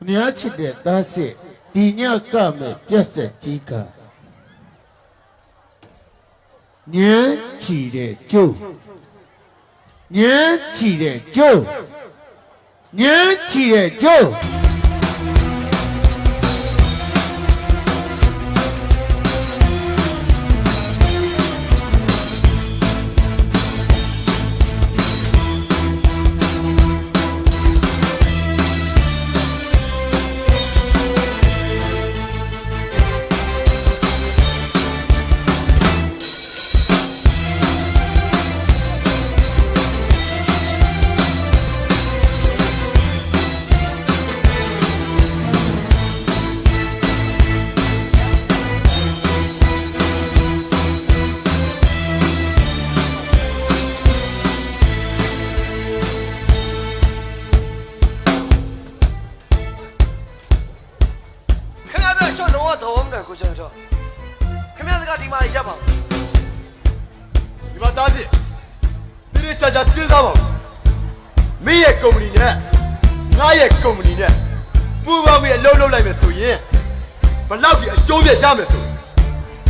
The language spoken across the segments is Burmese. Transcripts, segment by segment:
你要吃点东西，你要干么？别生几个。年纪的酒，年纪的酒，年纪的酒。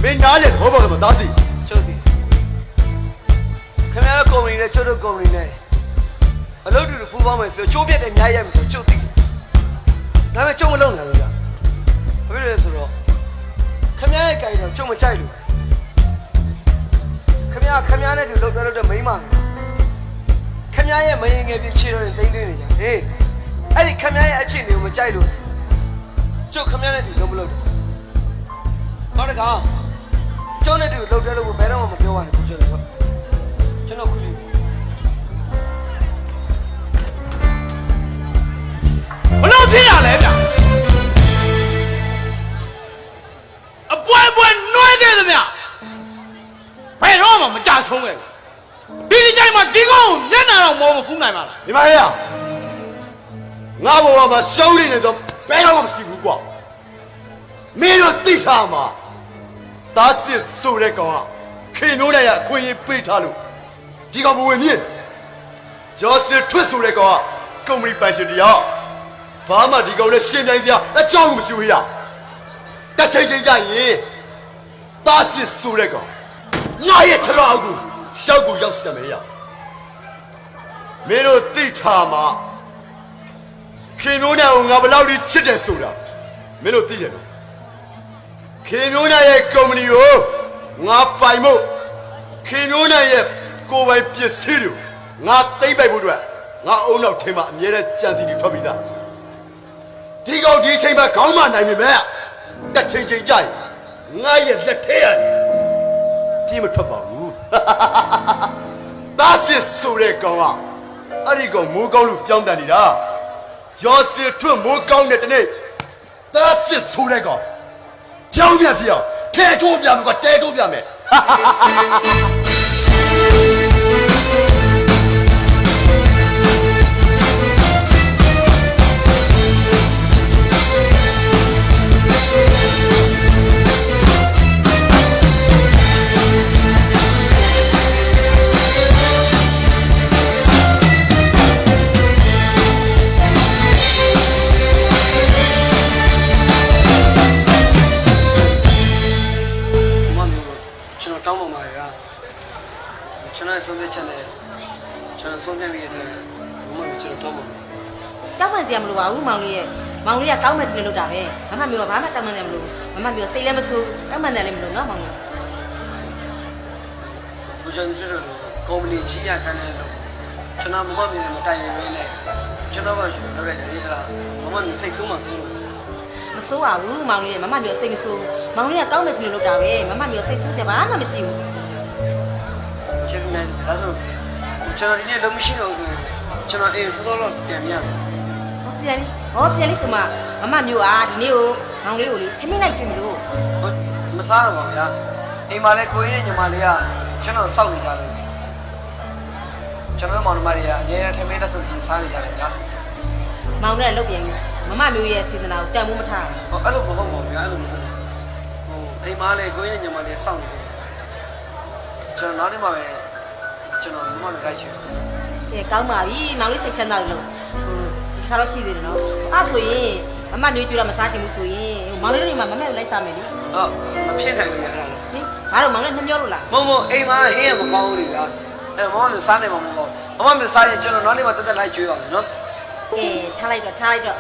没拿人，我怎么打死？就是，看那工人呢，做的工人呢，老多的不帮忙时，就别的伢也没说就对，咱们就么弄了个，为了是说，看那改了就么摘了，看那就老多的没嘛，看那也没应该比其他人等等人家，哎，你看那也钱的我们摘了，就看那就老不老的，好的讲。ကျောင်းနဲ့တူလောက်တဲ့လို့ဘယ်တော့မှမပြောပါနဲ့ကိုကျော်ဆိုကျွန်တော်ခုလေးဘလို့ဖြစ်ရလဲဗျအပွဲပွဲနှွှဲခဲ့သမျှဘယ်တော့မှမကြဆုံးခဲ့ဒီဒီကြိုင်မှာဒီကောင်ကိုမျက်နှာတော့မောမဖူးနိုင်ပါလား你妈呀！我把手里那种白老么辛苦过，没有对他嘛。打死手来讲啊，看牛来呀，可以背他路，这个不为民。就是出手来讲啊，跟我们办事的呀，爸妈这个来现在这样，那教我们修呀，那真正原因，打死手来讲，我也吃了二股，小股要死没呀？没有对他嘛，看牛呢，我们老的吃点手了，没有对的。ခေမျိုးနဲ့ရဲ့ကုမ္ပဏီကိုငါပိုင်ဖို့ခေမျိုးနဲ့ရဲ့ကိုယ်ပိုင်ပစ္စည်းတွေငါသိမ့်ပိုက်ဖို့အတွက်ငါအုံနောက်ထဲမှာအမြဲတမ်းကြံစီပြီးထွက်ပြီးသားဒီကောင်ဒီချိန်မှာခေါင်းမနိုင်ပြီမဲ့တစ်ချိန်ချိန်ကြိုက်ငါရဲ့လက်ထဲရတယ်ပြေးမထွက်ပါဘူးသားစစ်ဆိုတဲ့ကောင်ကအဲ့ဒီကောင်မိုးကောင်းလို့ပြောင်းတန်နေတာဂျော်စီထွတ်မိုးကောင်းတဲ့တနေ့သားစစ်ဆိုတဲ့ကောင်ကြောင်းပြပြအောင်ထဲထိုးပြမယ်ကွာတဲထိုးပြမယ်ဆုံးဖြတ်ချက်နဲ့ကျွန်တော်ဆုံးဖြတ်ပြီးတဲ့ဘုမမျိုးကျွန်တော်တော့မှာတောင်းပန်စရာမလိုပါဘူးမောင်လေးကကောင်းမယ်ထင်လို့လုပ်တာပဲမမမျိုးကဘာမှတောင်းပန်တယ်မလို့မမမျိုးစိတ်လည်းမဆိုးတောင်းပန်တယ်လည်းမလို့နော်မောင်လေးကိုကျွန်တော်တို့ကုမ္ပဏီချီးရခိုင်းတယ်လို့ကျွန်တော်ဘုမမျိုးနဲ့မတိုင်ပင်ပဲနဲ့ကျွန်တော်ကလုပ်ရတယ်လေလားဘုမမျိုးစိတ်ဆိုးမှဆိုးလို့မဆိုးပါဘူးမောင်လေးမမမျိုးစိတ်မဆိုးမောင်လေးကကောင်းမယ်ထင်လို့လုပ်တာပဲမမမျိုးစိတ်ဆိုးတယ်ဘာမှမရှိဘူးကျေးဇူးများတယ်ဒါဆိုကျွန်တော်ဒီနေ့လုံးမရှိတော့ဘူးကျွန်တော်အေးစောစောတော့ပြန်ပြရတယ်ဟောပြန်လေးဆိုမှမမမျိုးอ่ะဒီနေ့ကိုမောင်လေးကိုလေခမင်းလိုက်ကြည့်မလို့မစားတော့ပါဗျာအိမ်မှာလည်းကိုရင်းနဲ့ညီမလေးကကျွန်တော်စောင့်နေကြတယ်ကျွန်တော်မောင်နှမတွေကအရင်ကထမင်းတက်ဆိုပြီးစားနေကြတယ်ဗျာမောင်နဲ့လုတ်ပြန်ပြီမမမျိုးရဲ့စေတနာကိုတန်ဖိုးမထားဘူးအဲ့လိုမဟုတ်ပါဘူးဗျာအဲ့လိုမဟုတ်အိမ်မှာလည်းကိုရင်းနဲ့ညီမလေးစောင့်နေတယ်ကျွန်တော်နောက်နေ့မှပဲကျွန်တော်မမလိုက်ချင်တယ်ကောင်းပါပြီမောင်လေးစိတ်ချမ်းသာလို့ဒီခါတော့ရှိသေးတယ်နော်အဲ့ဆိုရင် မမမျိုးကြွတော့မစားချင်ဘူးဆိုရင်မောင်လေးတို့ညီမမမက်လိုက်စားမယ်လေ ဟုတ်မဖြစ်နိုင်ဘူးအဲ့ဒါ ဟင်ဘာလို့မောင်လေးနှမျောလို့လား မမအိမ်မှာဟင်းရမကောင်းဘူးလေဗျာအဲ့မောင်လည်းစားနေမှာမဟုတ်ဘူးမမမစားရင်ကျွန်တော်နောက်နေ့မှတက်တက်လိုက်ကျွေးပါမယ်နော် ကဲထားလိုက်တော့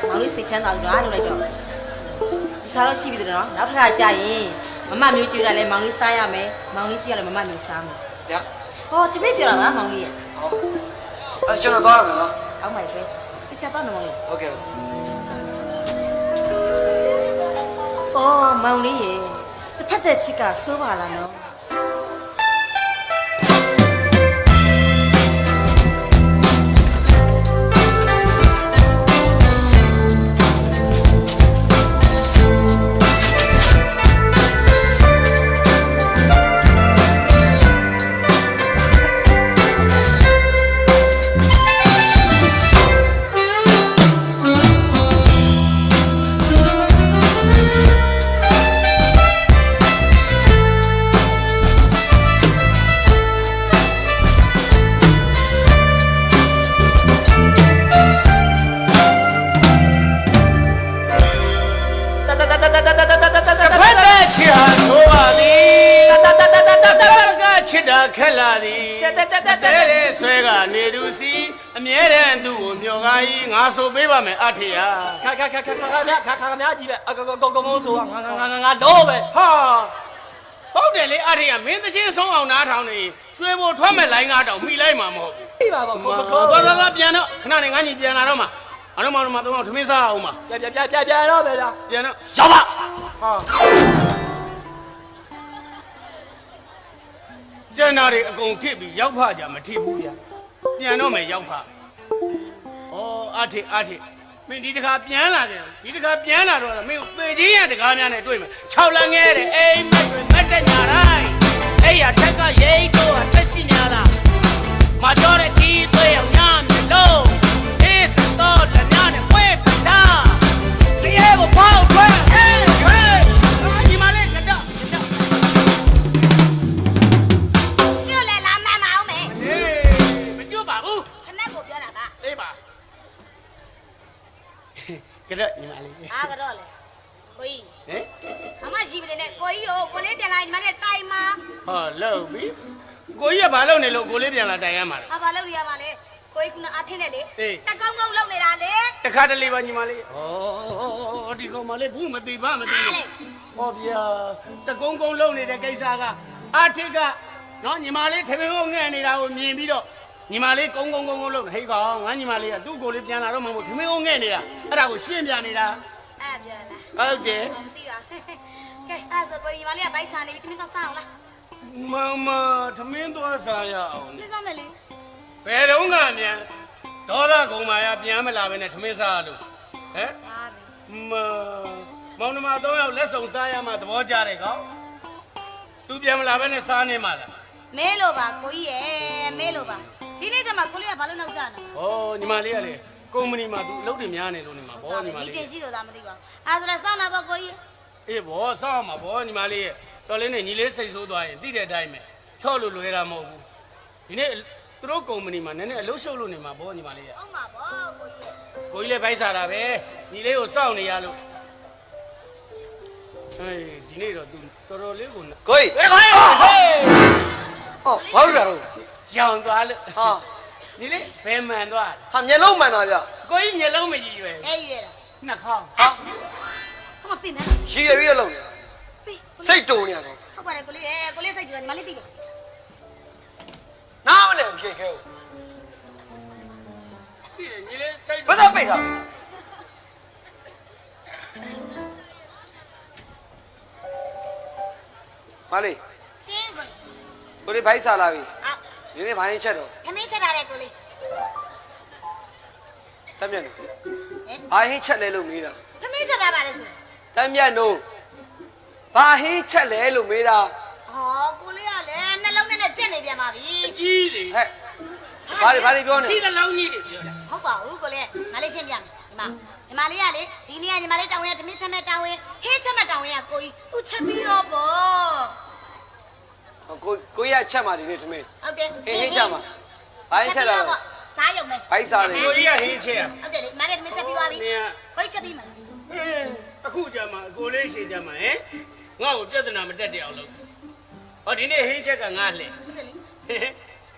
မောင်လေးစိတ်ချမ်းသာလို့အားလုပ်လိုက်တော့ဒီခါတော့ရှိပြီတဲ့နော်နောက်တစ်ခါကြာရင်မမမျိုးကြွတာလဲမောင်လေးစားရမယ်မောင်လေးကြည့်ရလဲမမမျိုးစားမယ် ဗျာ ဟောတပည့်ပြောတာပါမောင်လေးရဲ့ ဟုတ်အဲ့ကျွန်တော်သွားရမယ်နော် ကောင်းပါပြီတခြားတော့နော်မောင်လေး โอเค အော်မောင်လေးရဲ့တစ်ဖက်သက်ချစ်ကစိုးပါလားနော် ဖက်တဲ့ချစ်ဟာဆိုပါသည်ကချစ်တာခက်လာသည်တဲ့တဲ့ဆွဲကနေသူစီအမြဲတမ်းသူ့ကိုမျောကားကြီးငါဆိုပေးပါမယ်အထေရ ခါများကြီးပဲအကောဆိုငါတော့ပဲ ဟာဟုတ်တယ်လေအထေရမင်းသချင်းဆုံးအောင်နားထောင်နေရွှေဘိုထွက်မဲ့လိုင်းကားတောင်မိလိုက်မှာမဟုတ်ဘူး ပြီးပါပေါ့ခေါ် သွားပြန်တော့ခဏနေငါညီပြန်လာတော့မှာအဲ့တော့မှတော့ထမင်းစားအောင်မှာ ပြန်တော့ပဲလား ပြန်တော့ ရောက်ပါ ဟာကျန်တာတွေအကုန်ထစ်ပြီးရောက်ဖကြမထစ်ဘူးဗျာပြန်တော့မယ်ရောက်ဖဩအထေမင်းဒီတခါပြန်လာတယ်ဒီတခါပြန်လာတော့မင်းသေကြီးရတကားများနဲ့တွေ့မယ်6လငယ်တဲ့အိမ်မက်တွေမတ်တက်ညာတိုင်းအဲ့ရထက်ကရိတ်တော့တက်ရှိညာလားမတော်တဲ့ကြီးသွေးအောင်ညမျက်လုံးအေးစတော့တညာနဲ့ဝဲပတာလျှဲကိုပေါက်ထွက်ဒီမလေးကတော့ ကျွတ်လဲလာမှန်မအောင်မယ် အေးမကြွပါဘူး ခနဲ့ကိုပြောတာပါ အေးပါကတော့ညီမလေး အားကတော့လေကိုကြီး ဟင် မမရှိပြီနဲ့ကိုကြီးကိုလေးပြန်လာညီမလေးတိုင်မှာ ဟောလောက်ပြီကိုကြီးကဘာလုပ်နေလို့ကိုလေးပြန်လာတိုင်ရမှာလဲ ဟာဘာလုပ်ရပါလဲကိုကြီးကအထင်းနဲ့လေ အေး တကောင်းကောင်းလုပ်နေတာလေ တခါတလေပါညီမလေးဩဒီကောင်မလေးဘူးမသိပါမသိဘူးဟောဗျာတကုန်းကုန်းလုပ်နေတဲ့ကိစ္စကအထစ်ကနော်ညီမလေးထမင်းကိုငဲ့နေတာကိုမြင်ပြီးတော့ညီမလေးကုန်းလုပ်ဟိတ်ကောင်ငါညီမလေးကသူ့ကိုလေးပြန်လာတော့မှမဟုတ်ထမင်းကိုငဲ့နေတာအဲ့ဒါကိုရှင်းပြနေတာ အဲ့ပြောလား ဟုတ်တယ် မသိပါကဲအဲ့ဆိုကိုကြီးညီမလေးကဘိုက်စားနေပြီချင်းတော့စားအောင်လား မထမင်းသွားစားရအောင် ပြစားမယ်လေ ဘယ်တော့ကမြန်ဒေါသကုံမာရပြန်မလာပဲနဲ့ထမင်းစားလို့ဟမ် ဟာပြီ မောင်နှမ3ယောက်လက်ဆောင်စားရမှသဘောကျတယ်ကောင်သူပြန်မလာပဲနဲ့စားနေမှလား မဲလို့ပါကိုကြီးရဲ့မဲလို့ပါဒီနေ့ကျမှကိုလေးကဘာလို့နောက်ကျနေ ဩညီမလေးကလေကုမ္ပဏီမှာသူအလုပ်တွေများနေလို့နေမှာဗောညီမလေး ဒီပြင်ရှိလို့သာမသိပါဘူးအဲ့ဆိုတော့စောင်းတာပေါ့ကိုကြီး အေးဗောစောင့်မှာဗောညီမလေးရဲ့တော်လေးနဲ့ညီလေးစိတ်ဆိုးသွားရင်တိတဲ့အတိုင်းပဲချော့လို့လွဲတာမဟုတ်ဘူးဒီနေ့သူတို့ကုမ္ပဏီမှာနည်းနည်းအလုပ်ရှုပ်လို့နေမှာဗောညီမလေးရဲ့ ဟုတ်မှာပေါ့ကိုကြီး ကိုကြီးလည်းဗိုက်စားတာပဲညီလေးကိုစောင့်နေရလို့အေးဒီနေ့တော့သူတော်တော်လေးကို ကိုကြီး ဟေးဟေး အော်ဘာလို့လဲတော့ ရောင်သွားလို့ ဟာ ညီလေးဘယ်မှန်သွားလဲ ဟာမျက်လုံးမှန်တာဗျ ကိုကြီးမျက်လုံးမကြည့်ရွယ် အဲ့ရွေးတာ နှာခေါင်း ဟာ ဟောမပြင်မယ် ရည်ရွယ်လုံးနေ ပြီး စိတ်တုံနေရတော့ ဟုတ်ပါတယ်ကိုလေးရဲ့ကိုလေးစိတ်ကြည့်တယ်ညီမလေးသိတယ် နားမလဲဖြေခဲဦး သိတယ်ညီလေးစိတ် ဘာသာပိတ်တာမလေး ရှင်းကိုလေး ကိုလေးဘိုက်စားလာပြီ အာ ဒီနေ့ဘာရင်ချက်တော့ ခမင်းချက်ထားတဲ့ကိုလေး တမ်းမြတ်နေ ဟင် ဘာဟင်းချက်လဲလို့မေးတာ ခမင်းချက်ထားပါလေဆို တမ်းမြတ်နိုးဘာဟင်းချက်လဲလို့မေးတာ ဟောကိုလေးကလည်းနှလုံးနဲ့ချက်နေပြန်ပါပြီ ကြီးလေ ဟဲ့ဘာတွေပြောနေ ရှိနှလုံးကြီးတွေပြောတာ ဟုတ်ပါဘူးကိုလေးငါလေးရှင်းပြမယ်ဒီမှာလေးကလေဒီနေ့ကညီမလေးတောင်းရတမင်းချက်မဲ့တောင်းရဟင်းချက်မဲ့တောင်းရကိုကြီးသူချက်ပြီးတော့ပေါ့ ကိုရချက်မှာဒီနေ့ထမင်း ဟုတ်တယ် ဟင်းချက်မှာဘာဟင်းချက်လာလဲ ဖ စားရုံပဲ ဘိုက်စားတယ် ကိုကြီးကဟင်းချက်ရ ဟုတ်တယ်လေမလည်းမချက်ပြီးသွားပြီ မင်းက ကိုချက်ပြီးမှာ အခုကြမှာအကိုလေးရှည်ကြမှာဟင်ငါ့ကိုပြဿနာမတက်တဲ့အောင်လုပ်ဟောဒီနေ့ဟင်းချက်ကငါလှည့် ဟုတ်တယ်လေ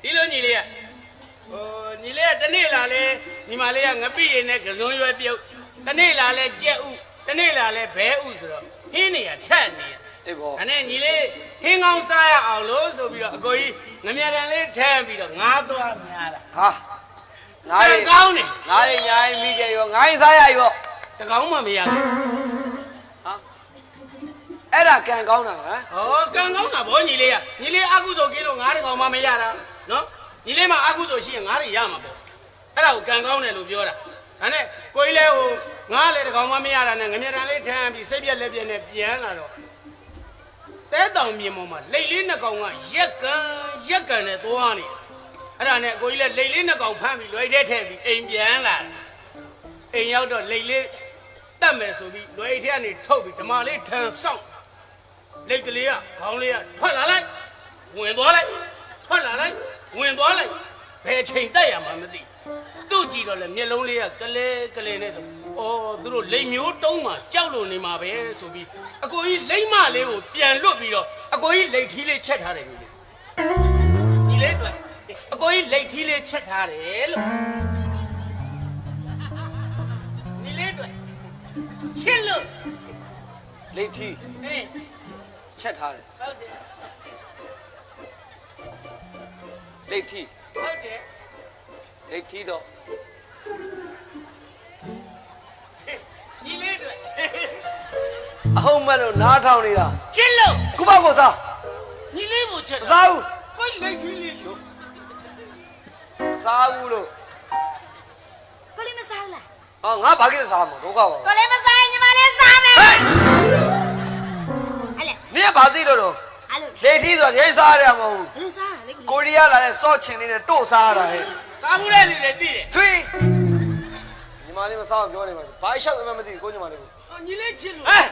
ဒီလိုညီလေးကညီလေးကတနေ့လာလဲညီမလေးကငပိရင်နဲ့ကစုံရွယ်ပြုတ်တနေ့လာလဲကြက်ဥတနေ့လာလဲဘဲဥဆိုတော့ဟင်းနေရထက်နေရ အေးဘော အဲ့နဲ့ညီလေးဟင်းကောင်းစားရအောင်လို့ဆိုပြီးတော့အကိုကြီးငမြတန်လေးထမ်းပြီးတော့ငါးသွားများတာ ဟာငါးရီ ကောင်းနေ ငါးရီညာရင်မိကြရောငါးရင်စားရရော တကောင်းမှမရဘူး အဲ့ဒါကံကောင်းတာဟမ် ဟောကံကောင်းတာဗောညီလေးကညီလေးအကုသိုလ်ကင်းလို့ငါးတကောင်မှမရတာနော်ညီလေးမှာအကုသိုလ်ရှိရင်ငါးတွေရမှာပေါ့အဲ့ဒါကိုကံကောင်းတယ်လို့ပြောတာဒါနဲ့ကိုကြီးလဲဟိုငါးလေတကောင်မှမရတာနဲ့ငမြတန်လေးထမ်းပြီးစိတ်ပြက်လက်ပြက်နဲ့ပြန်လာတော့တဲတောင်မြေပေါ်မှာလိတ်လေးနှစ်ကောင်ကရက်ကန်နဲ့သွားနေအဲ့ဒါနဲ့ကိုကြီးလဲလိတ်လေးနှစ်ကောင်ဖမ်းပြီးလွယ်တဲ့ထည့်ပြီးအိမ်ပြန်လာအိမ်ရောက်တော့လိတ်လေးတတ်မယ်ဆိုပြီးလွယ်ထဲကနေထုတ်ပြီးဓမ္မလေးထန်ဆောင်လိတ်ကလေးကခေါင်းလေးကထွက်လာလိုက်ဝင်သွားလိုက်ထွက်လာလိုက်ဝင်သွားလိုက်ဘယ်ချိန်တက်ရမှာမသိသူ့ကြည့်တော့လေမျက်လုံးလေးကကလဲနဲ့ဆိုအော်သူတို့လိတ်မျိုးတုံးမှာကြောက်လို့နေမှာပဲဆိုပြီးအကိုကြီးလိတ်မလေးကိုပြန်လွတ်ပြီးတော့အကိုကြီးလိတ်ထီးလေးချက်ထားတယ်ညီလေးတွေ့အကိုကြီးလိတ်ထီးလေးချက်ထားတယ်လို့ညီလေးတွေ့ချစ်လို့ လိတ်ထီ ဟင်း ချက်ထားတယ် ဟုတ်တယ် လိတ်ထီ ဟုတ်တယ် လိတ်ထီတော့ ညီလေးတွေ့ အဟုတ်မဲ့လို့နားထောင်နေတာ ချစ်လို့ ခုပေါ့ကိုစား ညီလေးကိုချက် မ တာ စားဘူး ကိုယ်လိတ်ထီးလေးလို့ စားဘူးလို့ ကိုလေးမစားဘူးလား ဟောငါဘာကိစ္စစားမှာဒုက္ခပါ ကိုလေးမစားရင်ညီမလေးစားမယ် ဟဲ့ အဲ့လေ နင်ကဘာသိလို့တော့ အဲ့လို လိတ်ထီဆိုတာရိတ်စားရမှာမဟုတ် ဘယ်လိုစားရလဲကို ဘူးကိုရီးယားလာတဲ့စော့ချင်လေးနဲ့တို့စားရတာဟဲ့ စားဘူးတဲ့လူတွေသိတယ် သွေးညီမလေးမစားအောင်ပြောနေမှာဘာရှောက်မှမသိဘူးကိုညီမလေးကို ညီလေးချစ်လို့ ဟဲ့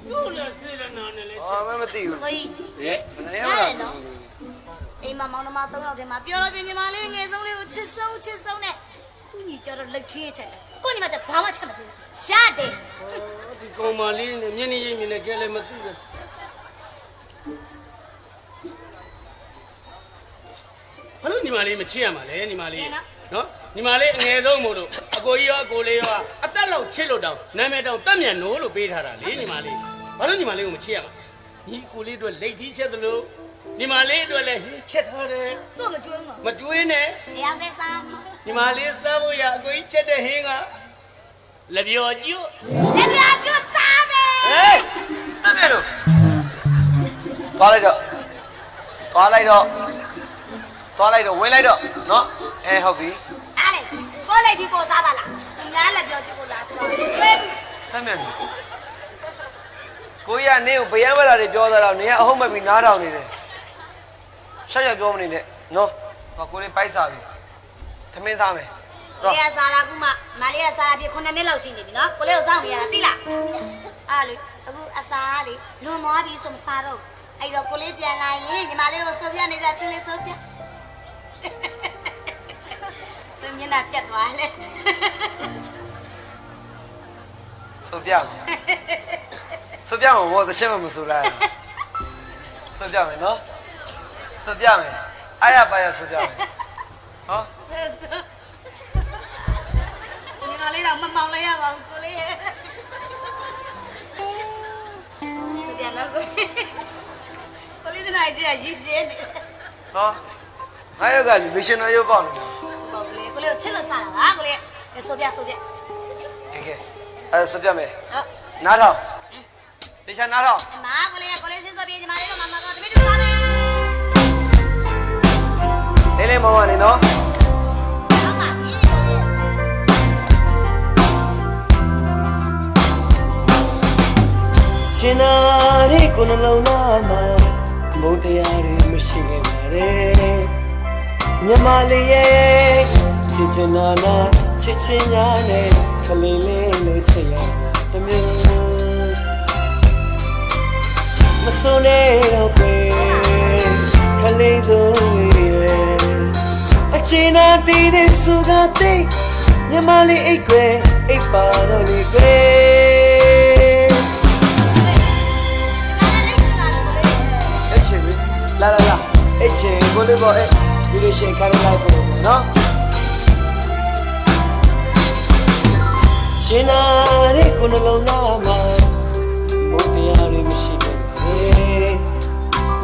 တို့လည်းစေရနာနဲ့လည်းချ ဘာ စ် မှမသိဘူး ကိုကြီး ဟဲ့မနေရ စား လား ရနော်အိမ်မမောင်နှမ3ယောက်တည်းမှာပြောတော့ပြင်ညီမလေးငယ်ဆုံးလေးကိုချစ်ဆုံးနဲ့သူ့ညီကျတော့လက်ထင်းချက်တယ်ကိုညီမကျဘာမှချက်မကြည့်ရတယ် ဒီကောင်မလေးနဲ့မျက်နှာရိပ်မြင်နဲ့ကဲလည်းမသိဘူးဘာလို့ညီမလေးမချစ်ရမှာလဲညီမလေးနော်ညီမလေးအငယ်ဆုံးမို့လို့အကိုကြီးရောအကိုလေးရောအသက်လောက်ချစ်လို့တောင်နာမည်တောင်တက်မြန်နိုးလို့ပေးထားတာလေညီမလေးဘာလို့ညီမလေးကိုမချစ်ရမှာညီကိုလေးတို့လိတ်ထီးချက်သလိုညီမလေးတို့လည်းဟင်းချက်ထားတယ် သူ့မကျွေးဘူး မကျွေးနဲ့ တရားတဲ့စားမှာ ညီမလေးစားဖို့ရအကိုကြီးချက်တဲ့ဟင်းကလက်ပြော်ကျွတ် လက်ပြကျွတ်စားမယ် ဟေးတမ်းမြေလို့သွားလိုက်တော့ဝင်လိုက်တော့နော်အဲဟုတ်ပြီ အားလေကိုလိုက်ဒီကိုစားပါလားသူများလက်ပြောကျွတ်ကိုလာတော့ဝေး တမ်းမြေလို့ကိုကြီးကနေကိုဗျမ်းမလာတွေပြောသားတော့နေကအဟုတ်မဲ့ပြီးနားထောင်နေတယ်ရှောက်ပြောမနေနဲ့နော်ဟောကိုလေးပိုက်စားပြီသမင်းသားမယ် ကိုရစားတာကူမမလေးကစားတာပြ9နှစ်လောက်ရှိနေပြီနော်ကိုလေးကိုစောင့်နေရတာသိလားအားလေအခုအစားလေလွန်သွားပြီဆိုမစားတော့အဲ့တော့ကိုလေးပြန်လာရင်ညီမလေးကိုစောပြနေကြချင်းလေးစောပြဘယ်မျက်နှာပြတ်သွားလဲ ဆိုပြမယ်ဘောသချက်မဆိုလိုက်ဆိုပြမယ်နော်ဆိုပြမယ်အားရပါရဆိုပြမယ်ဟော ညီမလေးတော့မမောင်လိုက်ရပါဘူးကိုလေးရဲ့စောပြတော့ကိုလေးတနိုင်ကြီးရည်ကျင်းနေ နော်ငါယောက်ကလူရှင်တော်ရုပ်ပေါက်နေ ပေါ့လေကိုလေးကိုချစ်လို့စားတာပါကိုလေးစောပြ ကဲအဲဆိုပြမယ် ဟုတ် နားထောင်တေချာနားထောင် အမကိုလေးကိုလေးစစ်စောပြညီမလေးတို့မမကတော့တမီးတို့စားမယ် လေးမောင်ကနေနော် ဟုတ်ပါပြီကိုလေး ရှင်နာရီကိုနှလုံးသားမှာမုန်းတရားတွေမရှိခဲ့ပါနဲ့မြမလေးရဲ့ချစ်ချင်နာနာချစ်ချင်ညာနဲ့ခလေးလေးလို့ချစ်ရတမျိုးမစွန်းနေတော့ပဲခလေးစိုးရဲ့အ ချင်းနာတီးတဲ့စူကသိမြမလေးအိတ်ွယ်အိတ်ပါတော့လေကွယ်အိတ်ချင်လာအိတ်ချင်ကိုလေးပေါ်ဒီလိုရှင်ခါလိုက်ပေါ့နော်ရှင်နာတဲ့ကိုနှလုံးသားမှာမုတ်တရားတွေမရှိဘူး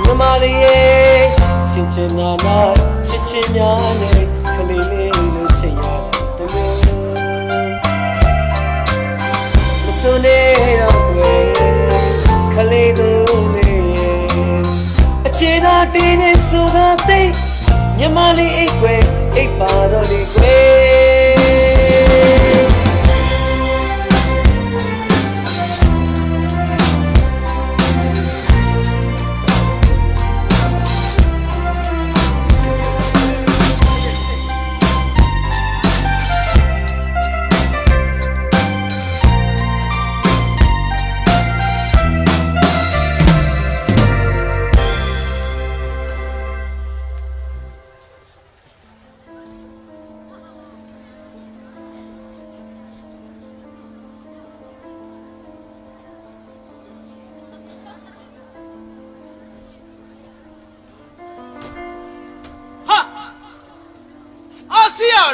မြမလေးရဲ့ချစ်ချင်နာနာချစ်ချင်ညာနဲ့ခလေးလေးလို့ချင်ရတယ်မစွနေတော့ွယ်ခလေးသူလေးအချင်နာတင်းနေဆိုတာသိမြမလေးအိတ်ွယ်အိတ်ပါတော့လေကွယ်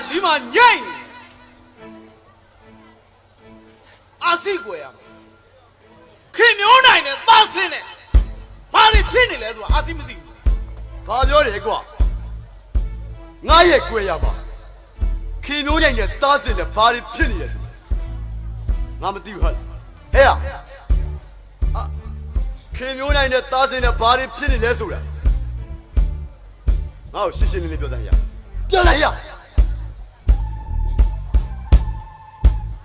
ဒီမှာညို့အာစီကွယ်ရခင်မျိုးနိုင်နဲ့တောက်ဆင်းနဲ့ဘာတွေဖြစ်နေလဲဆိုတာအာစီမသိဘူး ဘာပြောတယ်ကွာငါရဲ့ကွယ်ရပါခင်မျိုးနိုင်နဲ့တားစင်နဲ့ဘာတွေဖြစ်နေလဲဆိုငါမသိဘူးဟာဟဲ့ခင်မျိုးနိုင်နဲ့တားစင်နဲ့ဘာတွေဖြစ်နေလဲဆိုတာငါ့ကိုရှင်းရှင်းလင်းလင်းပြောစမ်းရပြောလိုက်ရ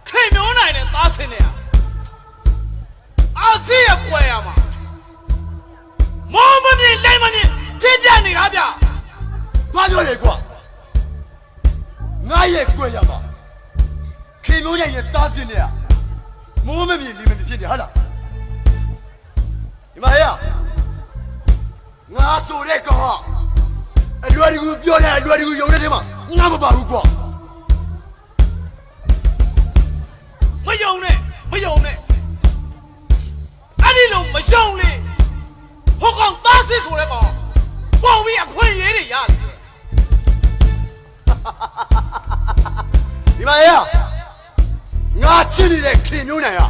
ခင်မျိုးနိုင်နဲ့သားဆင်းနဲ့အာစီရကွယ်ရမှာမောမမြင်လိုက်မမြင်ဖြစ်ပြနေတာဗျ ဘာပြောလဲကွာငါရဲ့ကွယ်ရပါခင်မျိုးနိုင်နဲ့တားစင်နဲ့မိုးမမြင်လီမမြင်ဖြစ်နေဟာလားဒီမှာဟဲ့ငါဆိုတဲ့ကောင်ကအလွယ်တကူပြောတယ်အလွယ်တကူယုံတဲ့ထဲမှာငါမပါဘူးကွာမယုံနဲ့အဲ့ဒီလိုမယုံလေဟိုကောင်သားစစ်ဆိုတဲ့ကောင်ပေါ်ပြီးအခွင့်အရေးတွေရတယ်ဒီမှာဟဲ့ငါချစ်နေတဲ့ခင်မျိုးနိုင်က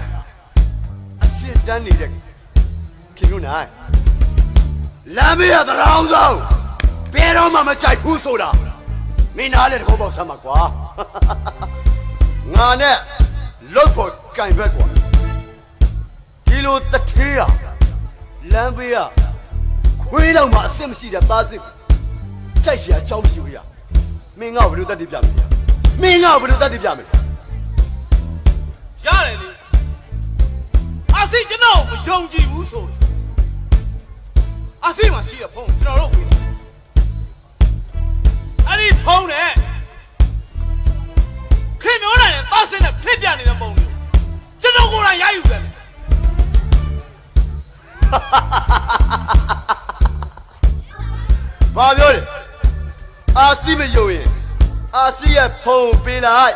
အစင်တန်းနေတဲ့ခင်မျိုးနိုင်လမ်းမေးရတဲ့အောင်ဆောင်ဘယ်တော့မှမကြိုက်ဘူးဆိုတာမင်းနားလေတော့ပေါ့ဆမ်းပါကွာငါနဲ့လုတ်ဖို့ကင်ဘက်ကွာဒီလိုတထေးရလမ်းပေးရခွေးတော့မှအစ်မရှိတဲ့သားစစ်ကြိုက်เสียအကြောင်းမရှိဘူးရမင်းငါ့ကိုဘယ်လိုတတ်တည်ပြမလဲမင်းငါ့ကိုဘယ်လိုတတ်တည်ပြမလဲရတယ်လေအာစီကျွန်တော်မယုံကြည်ဘူးဆိုအာစီမှာရှိတဲ့ဖုန်းကျွန်တော်တို့ပေးအဲ့ဒီဖုန်းနဲ့ခင်မျိုးနိုင်နဲ့တောက်စင်းနဲ့ဖြစ်ပြနေတဲ့ပုံမျိုးကျွန်တော်ကိုယ်တိုင်ရယူတယ်ဘာပြောလဲအာစီမယုံရင်အာစီရဲ့ဖုန်းပေးလိုက်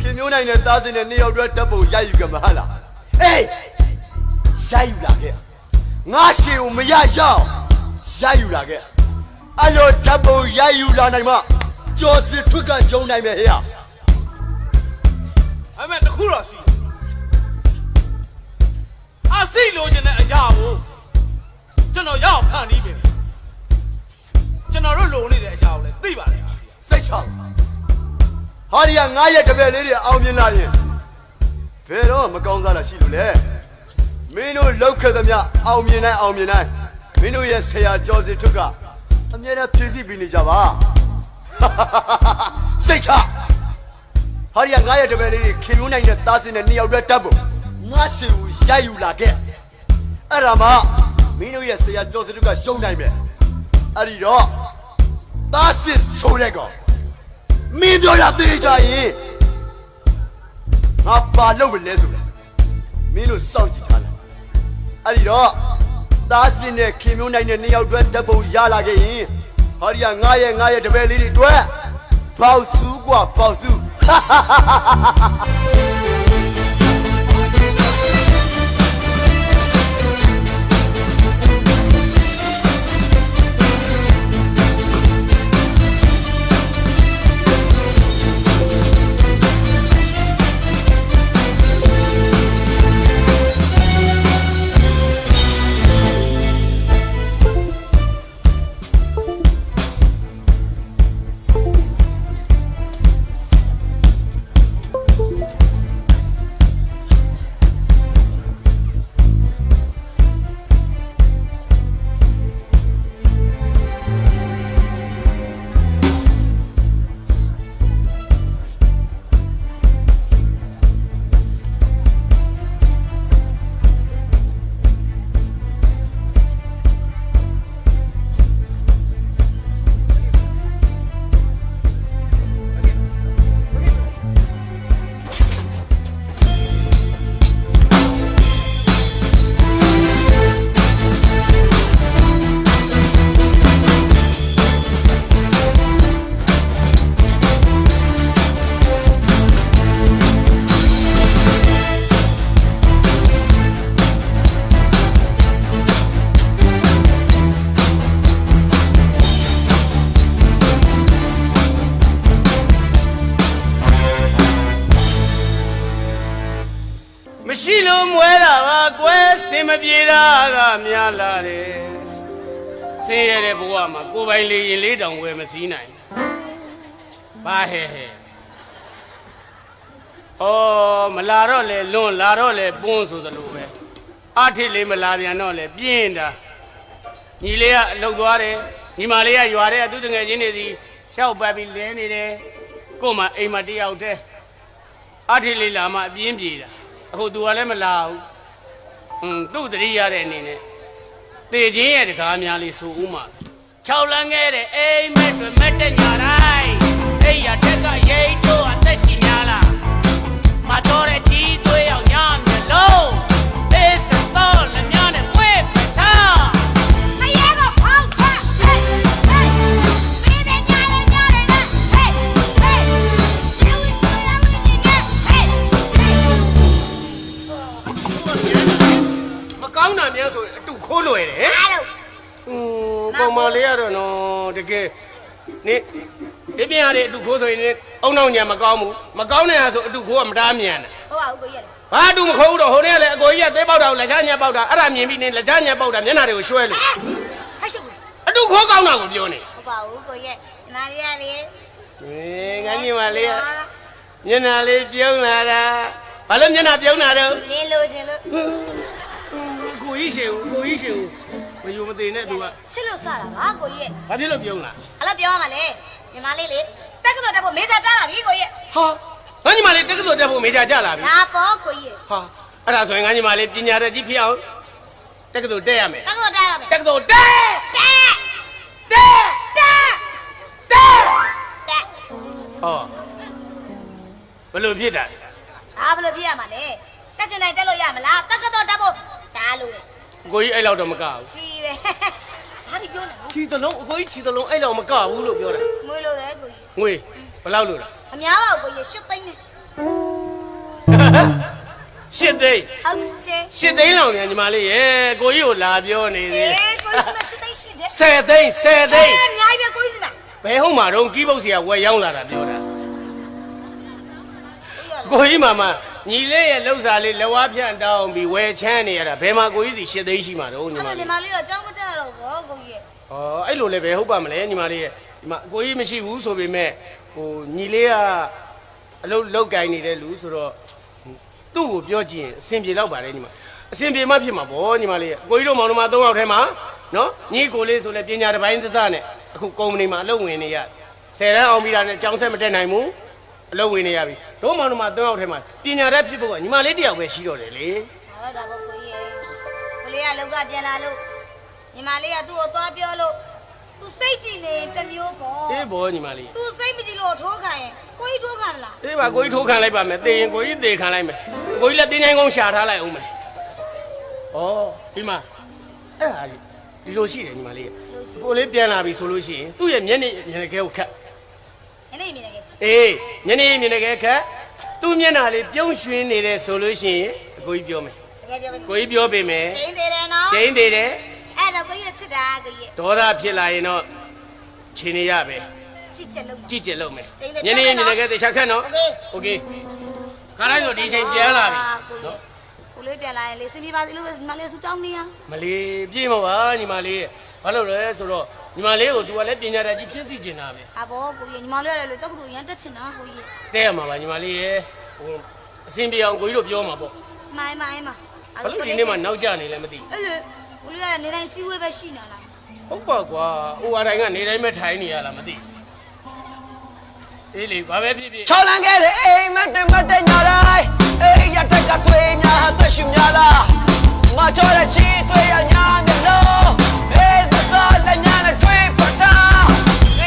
ခင်မျိုးနိုင်နဲ့တားစင်နဲ့နှစ်ယောက်တည်းဓာတ်ပုံရယူကြမှာဟာလားအေးရယူလာခဲ့ငါရှေကိုမရရအောင်ရယူလာခဲ့အဲ့လိုဓာတ်ပုံရယူလာနိုင်မှကျော်စစ်ထွတ်ကယုံနိုင်မယ်ဟဲ့အဲ့မဲ့တခုတော့ရှိအာစီလိုချင်တဲ့အရာကိုကျွန်တော်ရအောင်ဖန်ပြီးပြီကျွန်တော်တို့လိုနေတဲ့အရာကိုလည်းသိပါတယ်စိတ်ချဟာဒီကငါရဲ့တပည့်လေးတွေအောင်မြင်လာရင်ဘယ်တော့မကောင်းစားတာရှိလို့လဲမင်းတို့လောက်ခဲ့သမျှအောင်မြင်နိုင်မင်းတို့ရဲ့ဆရာကျော်စီထွတ်ကအမြဲတမ်းဖြည့်ဆည်းပေးနေကြပါစိတ်ချဟာဒီကငါရဲ့တပည့်လေးတွေခင်မျိုးနိုင်တဲ့သားစင်နဲ့နှစ်ယောက်တည်းတတ်ဖို့ငါရှင်ကိုရယူလာခဲ့အဲ့ဒါမှမင်းတို့ရဲ့ဆရာကျော်စီထွတ်ကရှုံးနိုင်မယ်အဲ့ဒီတော့သားစစ်ဆိုတဲ့ကောင်မင်းပြောတာသိကြရင်ငါပါလို့မလဲဆိုလဲမင်းတို့စောင့်ကြည့်ထားလိုက်အဲ့ဒီတော့သားစင်နဲ့ခင်မျိုးနိုင်တဲ့နှစ်ယောက်တည်းဓာတ်ပုံရလာခဲ့ရင်ဟောဒီကငါရဲ့တပည့်လေးတွေတွေ့ ပေါစုกว่าပေါစု မရှိလို့မွဲတာပါကွယ်စင်မပြေတာကများလာတယ်ဆင်းရဲတဲ့ဘဝမှာကိုယ်ပိုင်လေရင်လေးတောင်ဝယ်မစည်းနိုင်ဘာဟဲ့အော်မလာတော့လေလွန်လာတော့လေပွန်းဆိုသလိုပဲအထစ်လေးမလာပြန်တော့လေပြင်းတာညီလေးကအလုတ်သွားတယ်ညီမလေးကရွာတဲ့သူတငယ်ချင်းတွေစီရှောက်ပတ်ပြီးလဲနေတယ်ကို့မှာအိမ်မှာတယောက်တည်းအထစ်လေးလာမှအပြင်းပြေတာအခုသူကလည်းမလာဘူးသူ့တတိရတဲ့အနေနဲ့တေချင်းရဲ့တကားများလေးဆိုဦးမှာ6လမ်းခဲ့တဲ့အိမ်မက်တွေမက်တဲ့ညာတိုင်းအိမ်ရတက်ကရိတ်တို့အသက်ရှင်များလားမတော်တဲ့ကြီးသွေးရောက်ညမျက်လုံးအေးစတော့လက်များနဲ့ဝဲပထား မရဲတော့ဖောက်ဖက်ဟေးဟေးမင်းနဲ့ညာနဲ့ညာနဲ့ဟေးဟေးယူဝီဆိုရဝီနေဟေးဟေး မကောင်းတာများဆိုအတူခိုးလွယ်တယ် အားလုံး ပုံမလေးရတော့နော်တကယ်နေဒီပြန်ရတဲ့အတူခိုးဆိုရင်အုံနောက်ညာမကောင်းဘူးမကောင်းတဲ့ဟာဆိုအတူခိုးကမတားမြန်တယ် ဟုတ်ပါဘူးကိုကြီးလေ ဘာအတူမခိုးဘူးတော့ဟိုနေ့ကလည်းအကိုကြီးကသေးပေါက်တာကိုလက်ချညာပေါက်တာအဲ့ဒါမြင်ပြီးနေလက်ချညာပေါက်တာမျက်နှာတွေကိုရွှဲလို့ ဟဲ့ရှုပ် အတူခိုးကောင်းတာကိုပြောနေ ဟုတ်ပါဘူးကိုကြီးညီမလေးကလေ ငါညီမလေးကမျက်နှာလေးပြုံးလာတာဘာလို့မျက်နှာပြုံးလာတော့ လင်းလို့ခြင်းလို့ ကိုကြီးရှင်ကိုကြီးရှင်မယူမသိနဲ့သူက ချစ်လို့စတာပါကိုကြီး ဘာဖြစ်လို့ပြုံးလာ အဲ့လိုပြောရမှာလေညီမလေးလေတက်ကတော်တက်ဖို့မေးကြကြလာပြီကိုကြီး ဟာငါညီမလေးတက္ကသိုလ်တက်ဖို့မေးကြကြလာပြီ ဒါပေါ့ကိုကြီး ဟာအဲ့ဒါဆိုရင်ငါညီမလေးပညာတတ်ကြီးဖြစ်အောင်တက္ကသိုလ်တက်ရမယ် တက်တော်တက်ရမယ် တက္ကသိုလ်တက် တက် တက် တက် တက် တက် ဟောဘယ်လိုဖြစ်တာ အားဘယ်လိုပြရမှာလဲတက်ချင်တိုင်းတက်လို့ရမလားတက်ကတော်တက်ဖို့ဒါလို့လေ ကိုကြီးအဲ့လောက်တော့မကဘူး ကြီးပဲဘာဒီပြောနေလဲ ခြီသလုံးအကိုကြီးခြီသလုံးအဲ့လောက်မကဘူးလို့ပြောတာ မွေးလို့တယ်ကိုကြီး ငွေဘယ်လောက်လို့လဲ အများပါဘူးကိုကြီးရှစ်သိန်းနဲ့ ရှစ်သိန်း ဟုတ်တယ် ရှစ်သိန်းလောက်နေညီမလေးရေကိုကြီးကိုလာပြောနေသေးတယ် ကိုကြီးမရှိသိန်းရှိတယ် 10သိန်း10သိန်း အများကြီးပဲကိုကြီးစီမ ဘယ်ဟုတ်မှာတော့ကီးပုတ်စီကဝယ်ရောက်လာတာပြောတာကိုကြီးမညီလေးရဲ့လှုပ်စာလေးလက်ဝါးဖြန့်တောင်းပြီးဝယ်ချမ်းနေရတာဘယ်မှာကိုကြီးစီရှစ်သိန်းရှိမှာတော့ညီ အဲ့ မ လိုညီ လေး မလေးတော့ကြောင်းမတက်တော့ဘောကိုကြီး ။အော်အဲ့လိုလည်းပဲဟုတ်ပါမလဲညီမလေးရဲ့ဒီမှာအကိုကြီးမရှိဘူးဆိုပေမဲ့ဟိုညီလေးကအလုပ်လုပ်ကိုင်းနေတဲ့လူဆိုတော့သူ့ကိုပြောကြည့်ရင်အဆင်ပြေတော့ပါတယ်ညီမအဆင်ပြေမှဖြစ်မှာပေါ့ညီမလေးရဲ့အကိုကြီးတို့မောင်နှမ3ယောက်ထဲမှာနော်ညီကိုလေးဆိုလည်းပညာတစ်ပိုင်းစစနဲ့အခုကုမ္ပဏီမှာအလုပ်ဝင်နေရ10တန်းအောင်ပြီးတာနဲ့ကျောင်းဆက်မတက်နိုင်ဘူးအလုပ်ဝင်နေရပြီတို့မောင်နှမ3ယောက်ထဲမှာပညာတတ်ဖြစ်ဖို့ကညီမလေးတယောက်ပဲရှိတော့တယ်လေ ဟုတ်တာပေါ့ကိုကြီးကိုလေးကလောက်ကပြန်လာလို့ညီမလေးကသူ့ကိုသွားပြောလို့သူစိတ်ကြည်နေတစ်မျိုးပေါ့ အေးဘောညီမလေး သူစိတ်မကြည်လို့ထိုးခံရင်ကိုကြီးထိုးခံမလား အေးပါကိုကြီးထိုးခံလိုက်ပါမယ်သေရင်ကိုကြီးသေခံလိုက်မယ်ကိုကြီးလည်းတင်းချိုင်းကုန်းရှာထားလိုက်အောင်မယ်ဩဒီမှာအဲ့ဒါဒီလိုရှိတယ်ညီမလေးကိုလေးပြန်လာပြီဆိုလို့ရှိရင်သူ့ရဲ့မျက်နှာကဲကိုခတ် ညနေမြင်နေခဲ့ အေးညနေမြင်နေခဲ့ခက်သူ့မျက်နှာလေးပြုံးရွှင်နေတယ်ဆိုလို့ရှိရင်အကိုကြီးပြောမယ် တကယ်ပြောမယ် ကိုကြီးပြောပေးမယ် ကျင်းသေးတယ်နော် ကျင်းသေးတယ် အဲ့တော့ကိုကြီးချစ်တာကိုကြီး ဒေါသဖြစ်လာရင်တော့ခြေနေရပဲ ချစ်ချက်လုံး ကြည့်ကြလို့မယ် ကျင်းသေး ညနေမြင်နေခဲ့တခြားခက်နော် โอเค โอเคခါတိုင်းဆိုဒီချိန်ပြန်လာပြီ နော်ကိုလေးပြန်လာရင်လေစင်ပြပါစီလို့ပဲမလေးဆူတောင်းနေရ မလေးပြေးမပါညီမလေးဘာလို့လဲဆိုတော့ညီမလေးကို तू ကလည်းပညာတတ်ကြီးဖြစ်စီကျင်တာပဲ အဘောကိုကြီးညီမလေးလည်းတော့ကိုရန်တက်ချင်တာကိုကြီး တဲ့ရမှာပါညီမလေးရဲ့ဟိုအစင်ပြေအောင်ကိုကြီးတို့ပြောမှာပေါ့ မိုင်း ဘာလို့ဒီနေ့မှနောက်ကျနေလဲမသိ အဲ့လေကိုလေးကနေတိုင်းစီးဝေးပဲရှိနေလား ဟုတ်ပါကွာဟိုအတိုင်းကနေတိုင်းပဲထိုင်နေရလားမသိအေးလေဘာပဲဖြစ်ဖြစ် ချောင်းလန်းခဲ့တဲ့အိမ်မတ်တဲ့ညတိုင်းအေးရတက်ကသွေးများသွေးရှူများလားမချောတဲ့ချီသွေးရညာမျက်လုံးအေးသစောလက်ညာနဲ့ထွေးဖတာ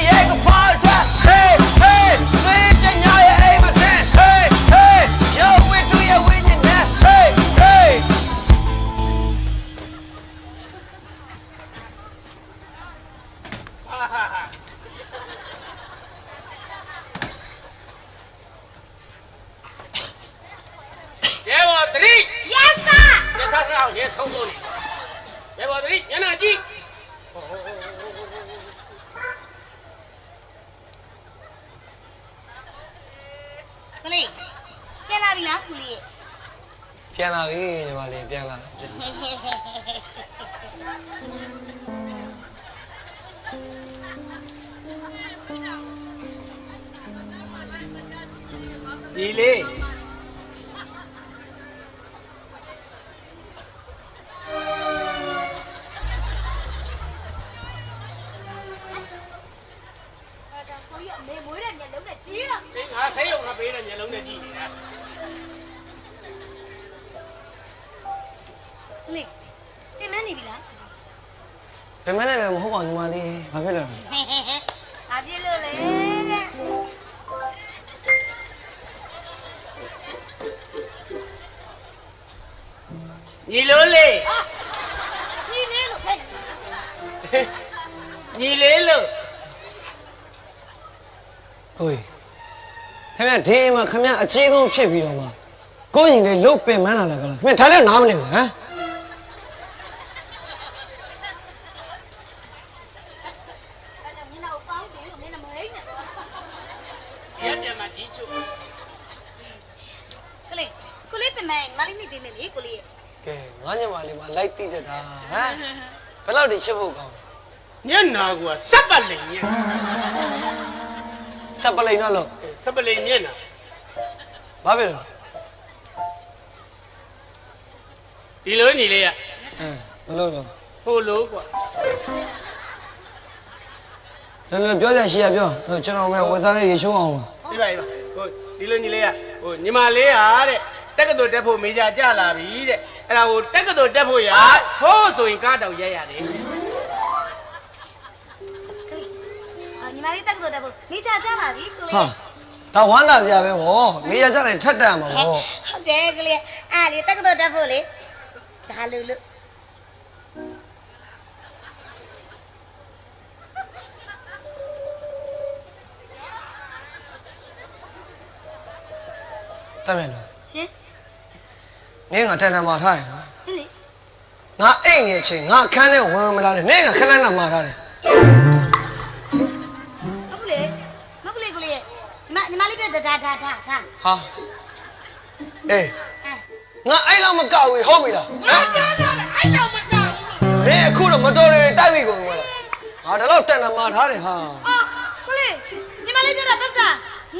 ရေကပေါ်တာဟေးဟေးသွေးပြညာရဲ့အိမ်မတဲ့ဟေးဟေးယောဝိတူရဲ့ဝိညာဉ်နဲ့ဟေးဟေး ရဲဘော်သတိ Yes sir ရဲစားစားအောင်ရဲထုံးဆုံးနေရဲဘော်သတိညနာကြည့် ကလေးပြန်လာပြီလားကိုလေး ပြန်လာပြီညီမလေးပြန်လာ ဒီလေး ကိုကြီးအမေမွေးတဲ့မျက်လုံးနဲ့ကြီးတော့ ဒီငါဆေးရုံကပေးတဲ့မျက်လုံးနဲ့ကြည့်နေတာ ကလေးတင်မနေပြီလား ဘယ်မှလည်းမဟုတ်ပါညီမလေးဘာဖြစ်လဲ ဘာဖြစ်လို့လဲတဲ့ ညီလို့လေ ဒီလေးလို့ပဲ ညီလေးလို့ ကိုကြီးခင်ဗျဒီမှာခင်ဗျအကြီးဆုံးဖြစ်ပြီးတော့မှကိုကြီးလေးလုတ်ပင်မန်းလာလားဗျာခင်ဗျဒါလည်းနားမလည်ဘူးဟမ် အဲ့ဒါမျက်နှာကိုပေါင်းတယ်လို့မျက်နှာမဟိမ့်နဲ့ ရဲပြန်มาကြီးချုပ် ကလေးကိုလေးပြင်မယ်ငါလေးနေပြင်မယ်လေကိုလေးရဲ့ ကဲငါညမလေးမလိုက်တိတတ်တာဟမ်ဘယ်လောက်ဒီချစ်ဖို့ကောင်း ညနာကစက်ပတ်လိန်ညက် စပ်ပလိန်တော့လို့ စက်ပတ်လိန်မျက်နာ ဘာဖြစ်လို့ ဒီလိုညီလေးက ဘယ်လိုလဲ ဟိုလိုကွာ လည်းပြောရရှိရပြောကျွန်တော်မဲ့ဝယ်စားလေးရေချိုးအောင်ပါ ဒီပါဟိုဒီလိုညီလေးကဟိုညီမလေးဟာတဲ့တက်ကတူတက်ဖို့မေဂျာကြလာပြီတဲ့အဲ့ဒါဟိုတက်ကတူတက်ဖို့ရဟိုးဆိုရင်ကားတောင်ရက်ရတယ် ညီမလေးတက်ကတော့တက်ဖို့မိချာချလာပြီကိုလေး ဟာဒါဝမ်းသာစရာပဲဗောနေရကြတယ်ထက်တန်မှာဗော ဟုတ်တယ်ကလေးအားလေတက်ကတော့တက်ဖို့လေဒါလူလူ တတ်မယ်လို့ ရှင် နင်းကထက်တန်မှာထားရနော် ဟင်းလေ ငါအိတ်နေချင်းငါအခန်းထဲဝင်မလာနဲ့နင်းကခဏခဏမှာထားတယ် မဟုတ်လေမဟုတ်လေကိုလေးညီမလေးပြဒါဟာဒါအေးငါအဲ့လောက်မကောက်ဘူးဟုတ်ပြီလား အဲ့တော့မကြောက်ဘူး နင်းအခုတော့မတော်တွေတိုက်ပြီကုန်ပြီမလားငါဒါတော့တန်တန်မှာထားတယ်ဟာ အော်ကိုလေးညီမလေးပြတာပတ်စာ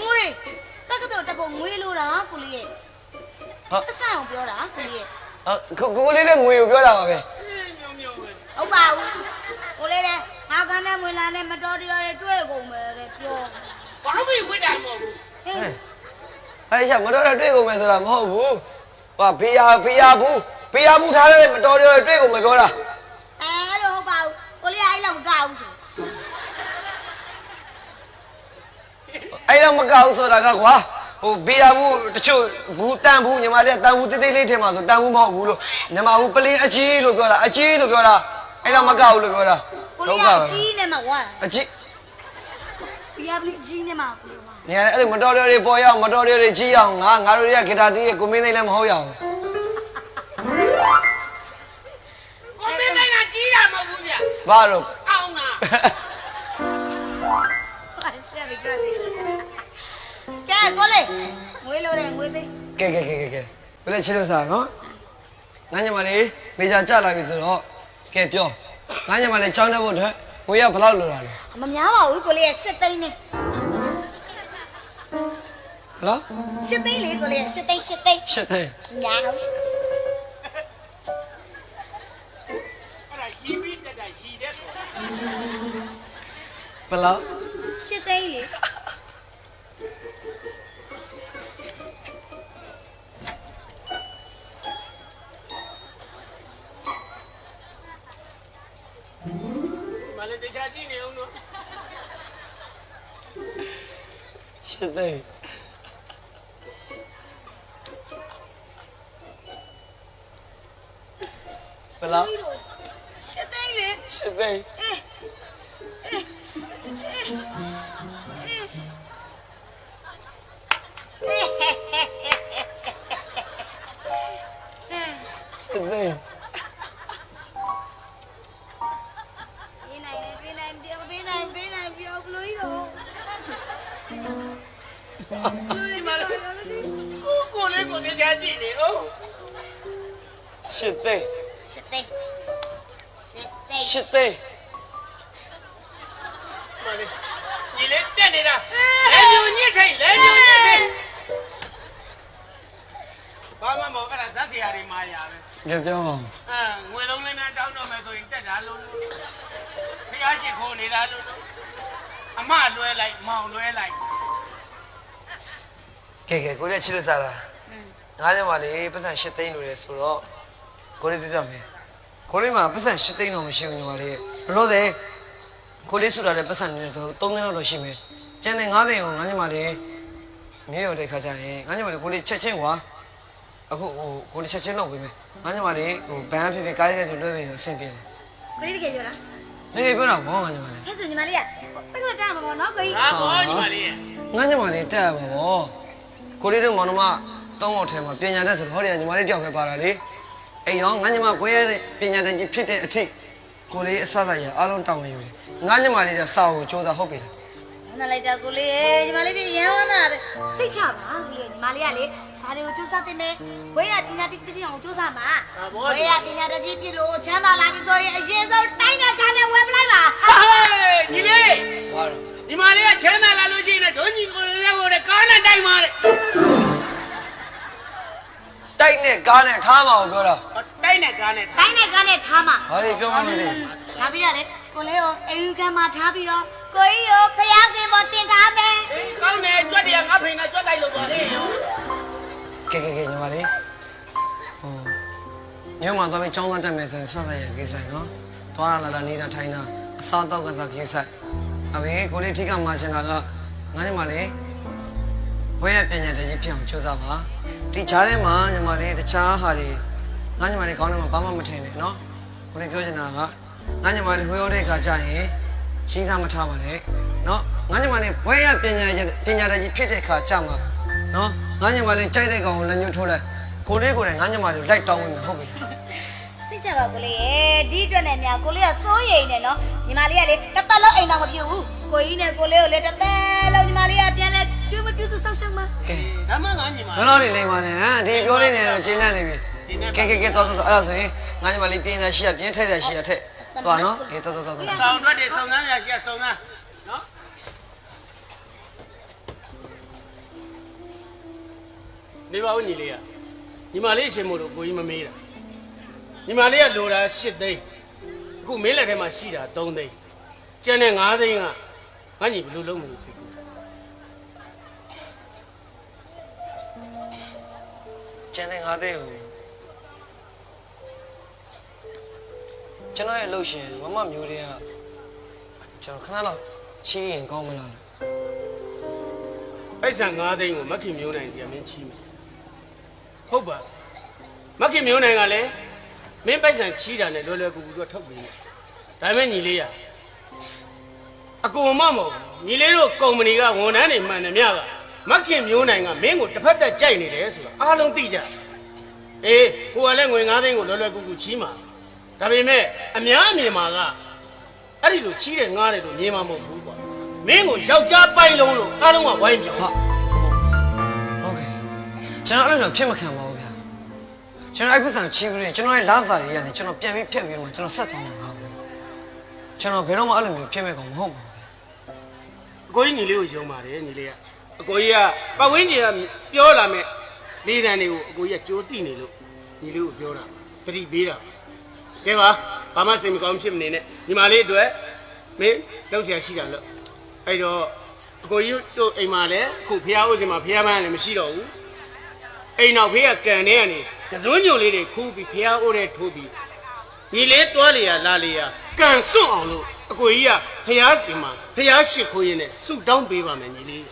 ငွေတက်ကတော့တက်ဖို့ငွေလို့တာကိုလေးရဲ့ ဟာ ပတ်စာအောင်ပြောတာကိုလေးရဲ့ ကိုလေးလည်းငွေကိုပြောတာပါပဲ ဟုတ်ပါဘူးကိုလေးလည်းငါကန်းနဲ့ဝင်လာနဲ့မတော်တရားတွေတွေ့ကုန်မယ်တဲ့ပြော ဘာမှဝိတာမဟုတ်ဘူး ဟင်း အဲ့ရှာမတော်တွေတွေ့ကုန်မယ်ဆိုတာမဟုတ်ဘူးဟာဖေးရဘူးထားတဲ့မတော်တွေတွေ့ကုန်မယ်ပြောတာ အဲ့လိုဟုတ်ပါဘူးကိုလေးအဲ့လောက်မကောက်ဘူးဆို အဲ့တော့မကောက်ဘူးဆိုတာကကွာဟိုဘေးရဘူးတချို့ဘူးတန်ဘူးညီမလေးတန်ဘူးတိတ်တိတ်လေးထဲမှာဆိုတန်ဘူးမဟုတ်ဘူးလို့ညီမဘူးပလင်းအကြီးလို့ပြောတာအကြီးလို့ပြောတာအဲ့တော့မကောက်ဘူးလို့ပြောတာ ကိုလေးကအကြီးနဲ့မှဝါ အကြီး ပြရပလီအကြီးနဲ့မှကိုလေး နေရာအဲ့လိုမတော်တွေပေါ်ရအောင်မတော်တွေကြီးအောင်ငါတို့တွေကဂီတာတီးရဲ့ကိုမင်းသိန်းလည်းမဟုတ်ရအောင် ကိုမင်းတိုင်းကကြီးတာမဟုတ်ဘူးဗျ ဘာလို့ အောင်လား ဆက်ပြီးကြည့်ကဲကိုလေးငွေလိုတယ်ငွေပေး ကဲဘယ်လက်ချလို့စားနော်ငါညမလေးမေဂျာကြလာပြီဆိုတော့ကဲပြောငါညမလေးចောင်းတဲ့ဖို့အတွက်ငွေရဘယ်လောက်လိုတာလဲ မများပါဘူးကိုလေးရဲ့8သိန်းနဲ့ ဟလား 8သိန်းလေကိုလေးရဲ့8သိန်း ရှစ်သိန်း များဘူး အဲ့ဒါရှိပြီးတက်တာရှိတဲ့ ဘယ်လောက် 8သိန်းလေ မလေးတခြားကြည့်နေအောင်နော် ရှစ်သိန်းဘယ်လောက် 8သိန်းလေ ရှစ်သိန်း ရှစ်သိန်း ပေးနိုင်ပြောဘလို့ရော ဒီမှာလေကိုလေးကိုတခြားကြည့်နေအောင် ရှစ်သိန်း 8သိန်း ရှစ်သိန်း မလေးညီလေးတက်နေတာလဲပြူညစ်ထိတ်လဲပြူညစ်ထိတ်ဘာမှမဟုတ်အဲ့ဒါဇက်စရာတွေမာရပဲ ပြောအောင် ငွေလုံးလေးနဲ့တောင်းတော့မယ်ဆိုရင်တက်တာလို့ဖျားရှိခိုးနေတာလို့အမလွဲလိုက်မောင်လွဲလိုက် ကဲကိုလေးချစ်လို့စားလားငါးညမလေးပတ်စံရှစ်သိန်းလိုတယ်ဆိုတော့ကိုလေးပြမယ်ကိုလေးမှာပတ်စံရှစ်သိန်းတော့မရှိဘူးညီမလေးလို့တဲ့ကိုလေးဆိုတာလည်းပတ်စံနေဆို3သိန်းတော့ရှိမယ်ကျန်တဲ့9သိန်းကိုငါးညမလေးမြေရောက်တဲ့ခါကျရင်ငါးညမလေးကိုလေးချက်ချင်းကွာအခုကိုလေးချက်ချင်းလုပ်ပေးမယ်ငါးညမလေးဘန်းဖြစ်ဖြစ်ကားရိုက်ဖြစ်လွှဲပြီးအဆင်ပြေတယ် ကိုလေးတကယ်ပြောတာ တကယ်ပြောတာဘောငါးညမလေး အဲ့ဆိုညီမလေးကတက်ကတာမှာပေါ့နော်ကိုကြီး ဟာဘောညီမလေး ငါညမလေးတက်ရပါဘောကိုလေးတို့မောင်နှမ3ယောက်ထဲမှာပညာတတ်ဆိုတော့ဟောတယ်ညီမလေးတယောက်ပဲပါတာလေအိမ်ရောငါညမကိုရတဲ့ပညာတတ်ကြီးဖြစ်တဲ့အထိကိုလေးအဆအရအားလုံးတောင်းဝင်ယူတယ်ငါညမလေးကစာကိုစူးစမ်းဟုတ်ပြီလား နားလိုက်တာကိုလေးညီမလေးပြရမ်းဝမ်းသာတာပဲစိတ်ချပါကိုလေးညီမလေးကလေစားတွေကိုစူးစမ်းတင်မယ်ဘွဲရပညာတတ်ကြီးအောင်စူးစမ်းပါဘွဲရပညာတတ်ကြီးဖြစ်လို့ချမ်းသာလာပြီဆိုရင်အရင်ဆုံးတိုင်းတဲ့ကားနဲ့ဝယ်ပလိုက်ပါ ညီလေး ဘာလို့ ညီမလေးကချမ်းသာလာလို့ရှိရင်ဒုံညီကိုလေးကိုကားနဲ့တိုက်ပါတဲ့ တိုက်နဲ့ကားနဲ့ထားမှာကိုပြောတာ တိုက်နဲ့ကားနဲ့ တိုင်းတဲ့ကားနဲ့ထားမှာ ဘာလို့ပြောမှမသိ ဒါပြီးတော့လေကိုလေးကိုအိမ်ယူကမ်းမှာထားပြီးတော့ကိုကြီးကိုဖျားစင်ပေါ်တင်ထားမယ် ကောင်းတယ်ကြွက်တယ်ငါဖိနေကြွက်တိုက်လို့သွားတယ် ကဲညီမလေးညမှာတော့ချောင်းသားတက်မယ်ဆိုရင်စတဲ့ရကိစ္စနော်သွားလာနေတာထိုင်တာအစားတော့ကစားကိစ္စအမေကိုလေးထိကမှချင်တာကငါညမလေးဘွဲရပညာတတ်ကြီးဖြစ်အောင်ကြိုးစားပါဒီချားထဲမှာညီမလေးတခြားဟာတွေငါညီမလေးကောင်းတယ်မှာဘာမှမထင်နဲ့နော်ကိုလေးပြောချင်တာကငါညီမလေးဟိုရောက်တဲ့အခါကျရင်ရှင်းစားမထားပါနဲ့နော်ငါညီမလေးဘွဲရပညာတတ်ကြီးဖြစ်တဲ့အခါကျမှနော်ငါညီမလေးကြိုက်တဲ့ကောင်ကိုလည်းညှို့ထိုးလိုက်ကိုလေးကိုလည်းငါညီမလေးလိုက်တောင်းဝင်မယ်ဟုတ်ပြီ စိတ်ချပါကိုလေးရဲ့ဒီအတွက်နဲ့များကိုလေးကစိုးရိမ်နေနော်ညီမလေးကလေတစ်သက်လုံးအိမ်တော်မပြုတ်ဘူးကိုကြီးနဲ့ကိုလေးကိုလေတစ်သက်လုံးညီမလေးကပြန်လဲကျွေးမပြုတ်စောက်ရှောက်မှာ ကဲ ဒါမှငါညီမ ဘယ်လိုနေလိမ့်ပါလဲဟမ်ဒီပြောနေတယ်တော့ကျင်းနေနေပြီကဲတော့အဲ့ဒါဆိုရင်ငါညီမလေးပြင်းစားရှိရပြင်းထက်စားရှိရထက်သွားနော်ကဲတော့ ဆောင်ထွက်တယ်စုံစမ်းရရှိစုံစမ်းနော်နေပါဦးညီလေးကညီမလေးရှင်မို့လို့ကိုကြီးမမေးတာညီမလေးကလိုတာ8သိန်းအခုမင်းလက်ထဲမှာရှိတာ3သိန်းကျန်တဲ့5သိန်းကငါညီဘယ်လိုလုပ်မလို့စိတ်ကူး ကျန်တဲ့ငါတဲ့ကိုကျွန်တော်ရဲ့လှုပ်ရှင်မမမျိုးတွေကကျွန်တော်ခဏလောက်ချီးရင်ကောင်းမလား ပိုက်ဆံ5သိန်းကိုမခင်မျိုးနိုင်စီကမင်းချီးမယ်ဟုတ်ပါမခင်မျိုးနိုင်ကလည်းမင်းပိုက်ဆံချီးတာနဲ့လွယ်လွယ်ကူကူတော့ထုတ်ပြီးဒါပေမဲ့ညီလေးရ အကုန်မမဟုတ်ညီလေးတို့ကုမ္ပဏီကဝန်ထမ်းတွေမှန်တယ်မြကမခင်မျိုးနိုင်ကမင်းကိုတစ်ဖက်သက်ကြိုက်နေတယ်ဆိုတာအားလုံးသိကြအေးကိုကလည်းငွေ9သိန်းကိုလွယ်လွယ်ကူကူချီးမှာဒါပေမဲ့အများအမြင်မှာကအဲ့ဒီလိုချီးတဲ့ငားတယ်လို့မြင်မှာမဟုတ်ဘူးကွာမင်းကိုယောက်ျားပိုင်းလုံးလို့အားလုံးကဝိုင်းပြောဟုတ်ကဲ့ကျွန်တော်အဲ့လိုဖြစ်မခံပါဘူးဗျာကျွန်တော်အဲ့ပတ်စံချီးပြီးရင်ကျွန်တော်ရဲ့လစာတွေကနေကျွန်တော်ပြန်ပြီးဖြတ်ပြီးတော့ကျွန်တော်ဆက်သွားမှာပါကျွန်တော်ဘယ်တော့မှအဲ့လိုမျိုးဖြစ်မဲ့ကောင်မဟုတ်ပါဘူး အကိုကြီးညီလေးကိုယုံပါတယ်ညီလေးကအကိုကြီးကပတ်ဝန်းကျင်ကပြောလာမဲ့လေးတန်းတွေကိုအကိုကြီးကကြိုးတိနေလို့ညီလေးကိုပြောတာတတိပေးတာကဲပါဘာမှစိတ်မကောင်းဖြစ်မနေနဲ့ညီမလေးအတွက်မင်းလောက်เสียရှိတာလို့အဲ့တော့အကိုကြီးတို့အိမ်မှာလည်းခုဖះဦးစင်မှာဖះပန်းလည်းမရှိတော့ဘူးအိမ်နောက်ဖေးကကန်နေကနေကစွန်းညိုလေးတွေခူးပြီးဖះဦးတဲ့ထိုးပြီးညီလေးတွားလေရလာလေရကန်စွန့်အောင်လို့အကိုကြီးကဖះစင်မှာဖះရှိခိုးရင်နဲ့ဆုတောင်းပေးပါမယ်ညီလေး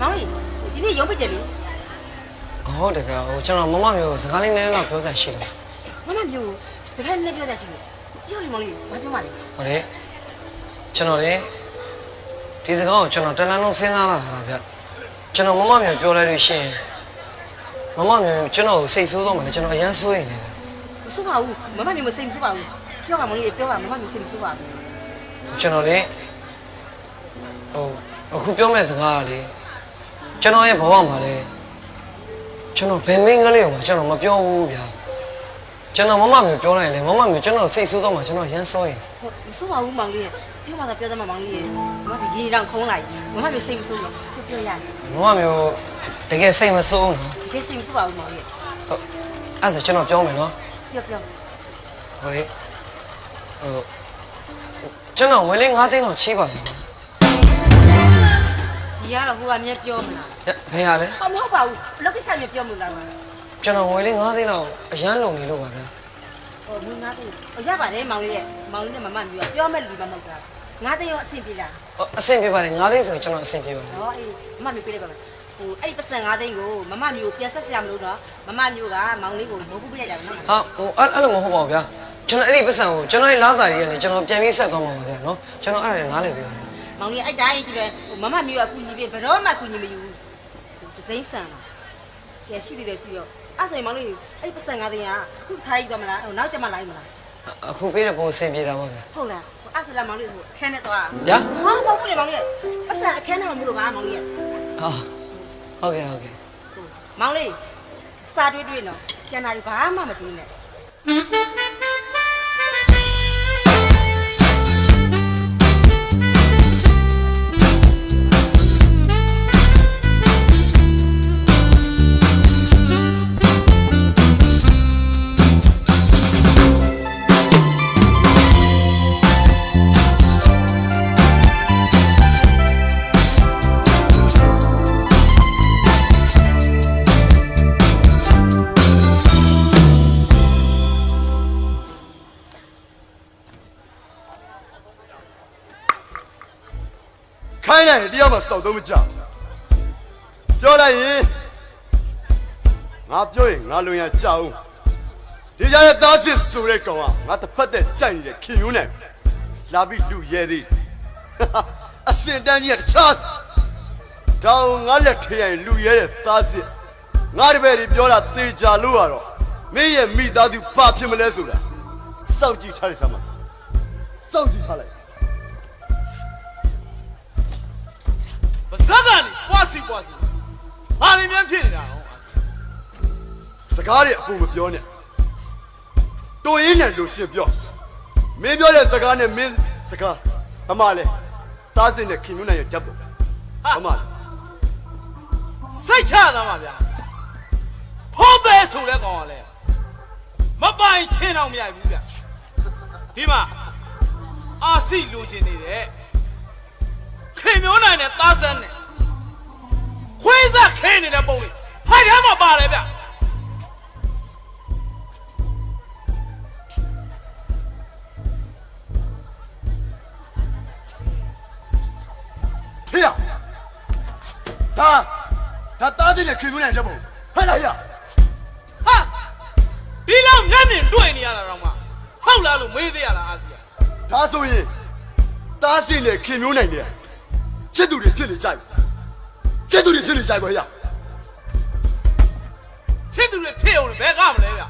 မောင်လေးဒီနေ့ရုံးပိတ်တယ်လေ ဟုတ်တယ်ဗျာဟိုကျွန်တော်မမမျိုးစကားလေးနည်းနည်းတော့ပြောစရာရှိတယ် မမမျိုးစကားနဲ့ပြောတတ်ချင်တယ်ပြောလေမောင်လေးဘာပြောမှလဲ ဟုတ်တယ်ကျွန်တော်လေဒီစကားကိုကျွန်တော်တန်းလုံးစဉ်းစားလာတာဗျကျွန်တော်မမမျိုးပြောလိုက်လို့ရှိရင်မမမျိုးကျွန်တော်ကိုစိတ်ဆိုးတော့မှလည်းကျွန်တော်အရန်ဆိုးရင်လေ မစိုးပါဘူးမမမျိုးမစိတ်မဆိုးပါဘူးပြောပါမောင်လေးပြောပါမမမျိုးစိတ်မဆိုးပါဘူး ကျွန်တော်လေဟိုအခုပြောမဲ့စကားကလေကျွန်တော်ရဲ့ဘဝမှာလေကျွန်တော်ဘယ်မင်းကလေးကိုမှကျွန်တော်မပြောဘူးဗျာကျွန်တော်မမမျိုးပြောလိုက်ရင်လေမမမျိုးကျွန်တော်စိတ်ဆိုးတော့မှကျွန်တော်ရမ်းစိုးရင် မစိုးပါဘူးမောင်လေးပြောမှသာပြောသမှာမောင်လေးမမမျိုးရေတောင်ခုံးလိုက်မမမျိုးစိတ်မဆိုးတော့ပြောရတယ် မမမျိုးတကယ်စိတ်မဆိုးဘူးနော် ဒီစိတ်မဆိုးပါဘူးမောင်လေး ဟုတ်အဲ့ဒါကျွန်တော်ပြောမယ်နော် ပြော ဟိုလေဟိုကျွန်တော်ဝင်လေး9သိန်းလောက်ချီးပါမယ် ဒီကတော့ဟိုကအမြဲပြောမလား ဘယ်ရလဲ မဟုတ်ပါဘူးလောကိစ္စမျိုးပြောမလို့လား ကျွန်တော်ဝင်လေး9သိန်းလောက်အရန်လုံနေလို့ပါဗျာ ဟိုဘူးငါသိရပါတယ်မောင်လေးရဲ့မောင်လေးနဲ့မမမျိုးပြောမဲ့လူမှမဟုတ်တာငါသိရောအဆင်ပြေလား အဆင်ပြေပါတယ်9သိန်းဆိုရင်ကျွန်တော်အဆင်ပြေပါတယ် ဟောအေးမမမျိုးပြေးလိုက်ပါမယ်ဟိုအဲ့ဒီပတ်စံ5သိန်းကိုမမမျိုးပြန်ဆက်စရာမလိုတော့မမမျိုးကမောင်လေးကိုမဟုတ်ဘူးပြလိုက်တာနော် ဟာဟိုအဲ့လိုမဟုတ်ပါဘူးဗျာကျွန်တော်အဲ့ဒီပတ်စံကိုကျွန်တော်ရဲ့လားစာကြီးကနေကျွန်တော်ပြန်ပြီးဆက်သွားမှာပါဗျာနော်ကျွန်တော်အဲ့ဒါနားလည်ပြီပါ မောင်လေးအဲ့တိုင်းကြည့်ပဲဟိုမမမျိုးကကူညီပြီးဘယ်တော့မှကူညီမယူဘူးဒစိမ့်ဆန်လားကဲရှိသေးတယ်ရှိရောအဲ့ဆိုရင်မောင်လေးအဲ့ဒီပတ်စံ5သိန်းကအခုခါကြီးသွားမလားဟိုနောက်ကျမှလိုက်မလား အခုပေးတဲ့ပုံအဆင်ပြေတာပါဗျာ ဟုတ်လားအဲ့ဆိုလာမောင်လေးဟိုအခန်းနဲ့သွား ဗျာ ဟာမဟုတ်ဘူးလေမောင်လေးပတ်စံအခန်းနဲ့မလို့ပါမောင်လေး ဟာဟုတ်ကဲ့ဟုတ်ကဲ့ မောင်လေးစာတွေးတွေးနော်ကျန်တာတွေဘာမှမတွေးနဲ့ ခိုင်းလိုက်ရင်တရားမှစောက်တော့မကြပြောလိုက်ရင်ငါပြောရင်ငါလုံရကြအောင်ဒီကြတဲ့သားစစ်ဆိုတဲ့ကောင်ကငါတစ်ဖက်သက်ကြိုက်နေတဲ့ခင်မျိုးနဲ့လာပြီးလူရဲသေးအစင်တန်းကြီးကတခြားတောင်ငါလက်ထရရင်လူရဲတဲ့သားစစ်ငါတပည့်တွေပြောတာသေချာလို့ရတော့မင်းရဲ့မိသားစုဘာဖြစ်မလဲဆိုတာစောင့်ကြည့်ထားလိုက်စမ်းပါစောင့်ကြည့်ထားလိုက် ပါဇက်ကနေပွားစီဘာနေများဖြစ်နေတာတော့ စကားတွေအပူမပြောနဲ့တိုးရင်းနဲ့လို့ရှင်းပြောမင်းပြောတဲ့စကားနဲ့မင်းစကား အမလဲတားစင်နဲ့ခင်မျိုးနိုင်ရဲ့ဓာတ်ပုံအမလဲ စိတ်ချသားပါဗျာဖိုးသေးဆိုတဲ့ကောင်ကလည်းမပိုင်ချင်းအောင်မရဘူးဗျာဒီမှာအာစီလိုချင်နေတဲ့ခင်မျိုးနိုင်နဲ့သားစန်းနဲ့ခွေးစားခဲနေတဲ့ပုံလေးဟိုက်ထဲမှာပါတယ်ဗျာ ဖေးရဒါတားစင်နဲ့ခင်မျိုးနိုင်ရဲ့ဓာတ်ပုံဟဲ့လားဖေးရ ဟာဒီလောက်မျက်မြင်တွေ့နေရတာတော့မှဟုတ်လားလို့မေးသေးရလားအာစီယာ ဒါဆိုရင်တားစင်နဲ့ခင်မျိုးနိုင်တဲ့ချစ်သူတွေဖြစ်နေကြပြီချစ်သူတွေဖြစ်နေကြပြီဟဲ့ရ ချစ်သူတွေဖြစ်အောင်ဘယ်ကမလဲဗျ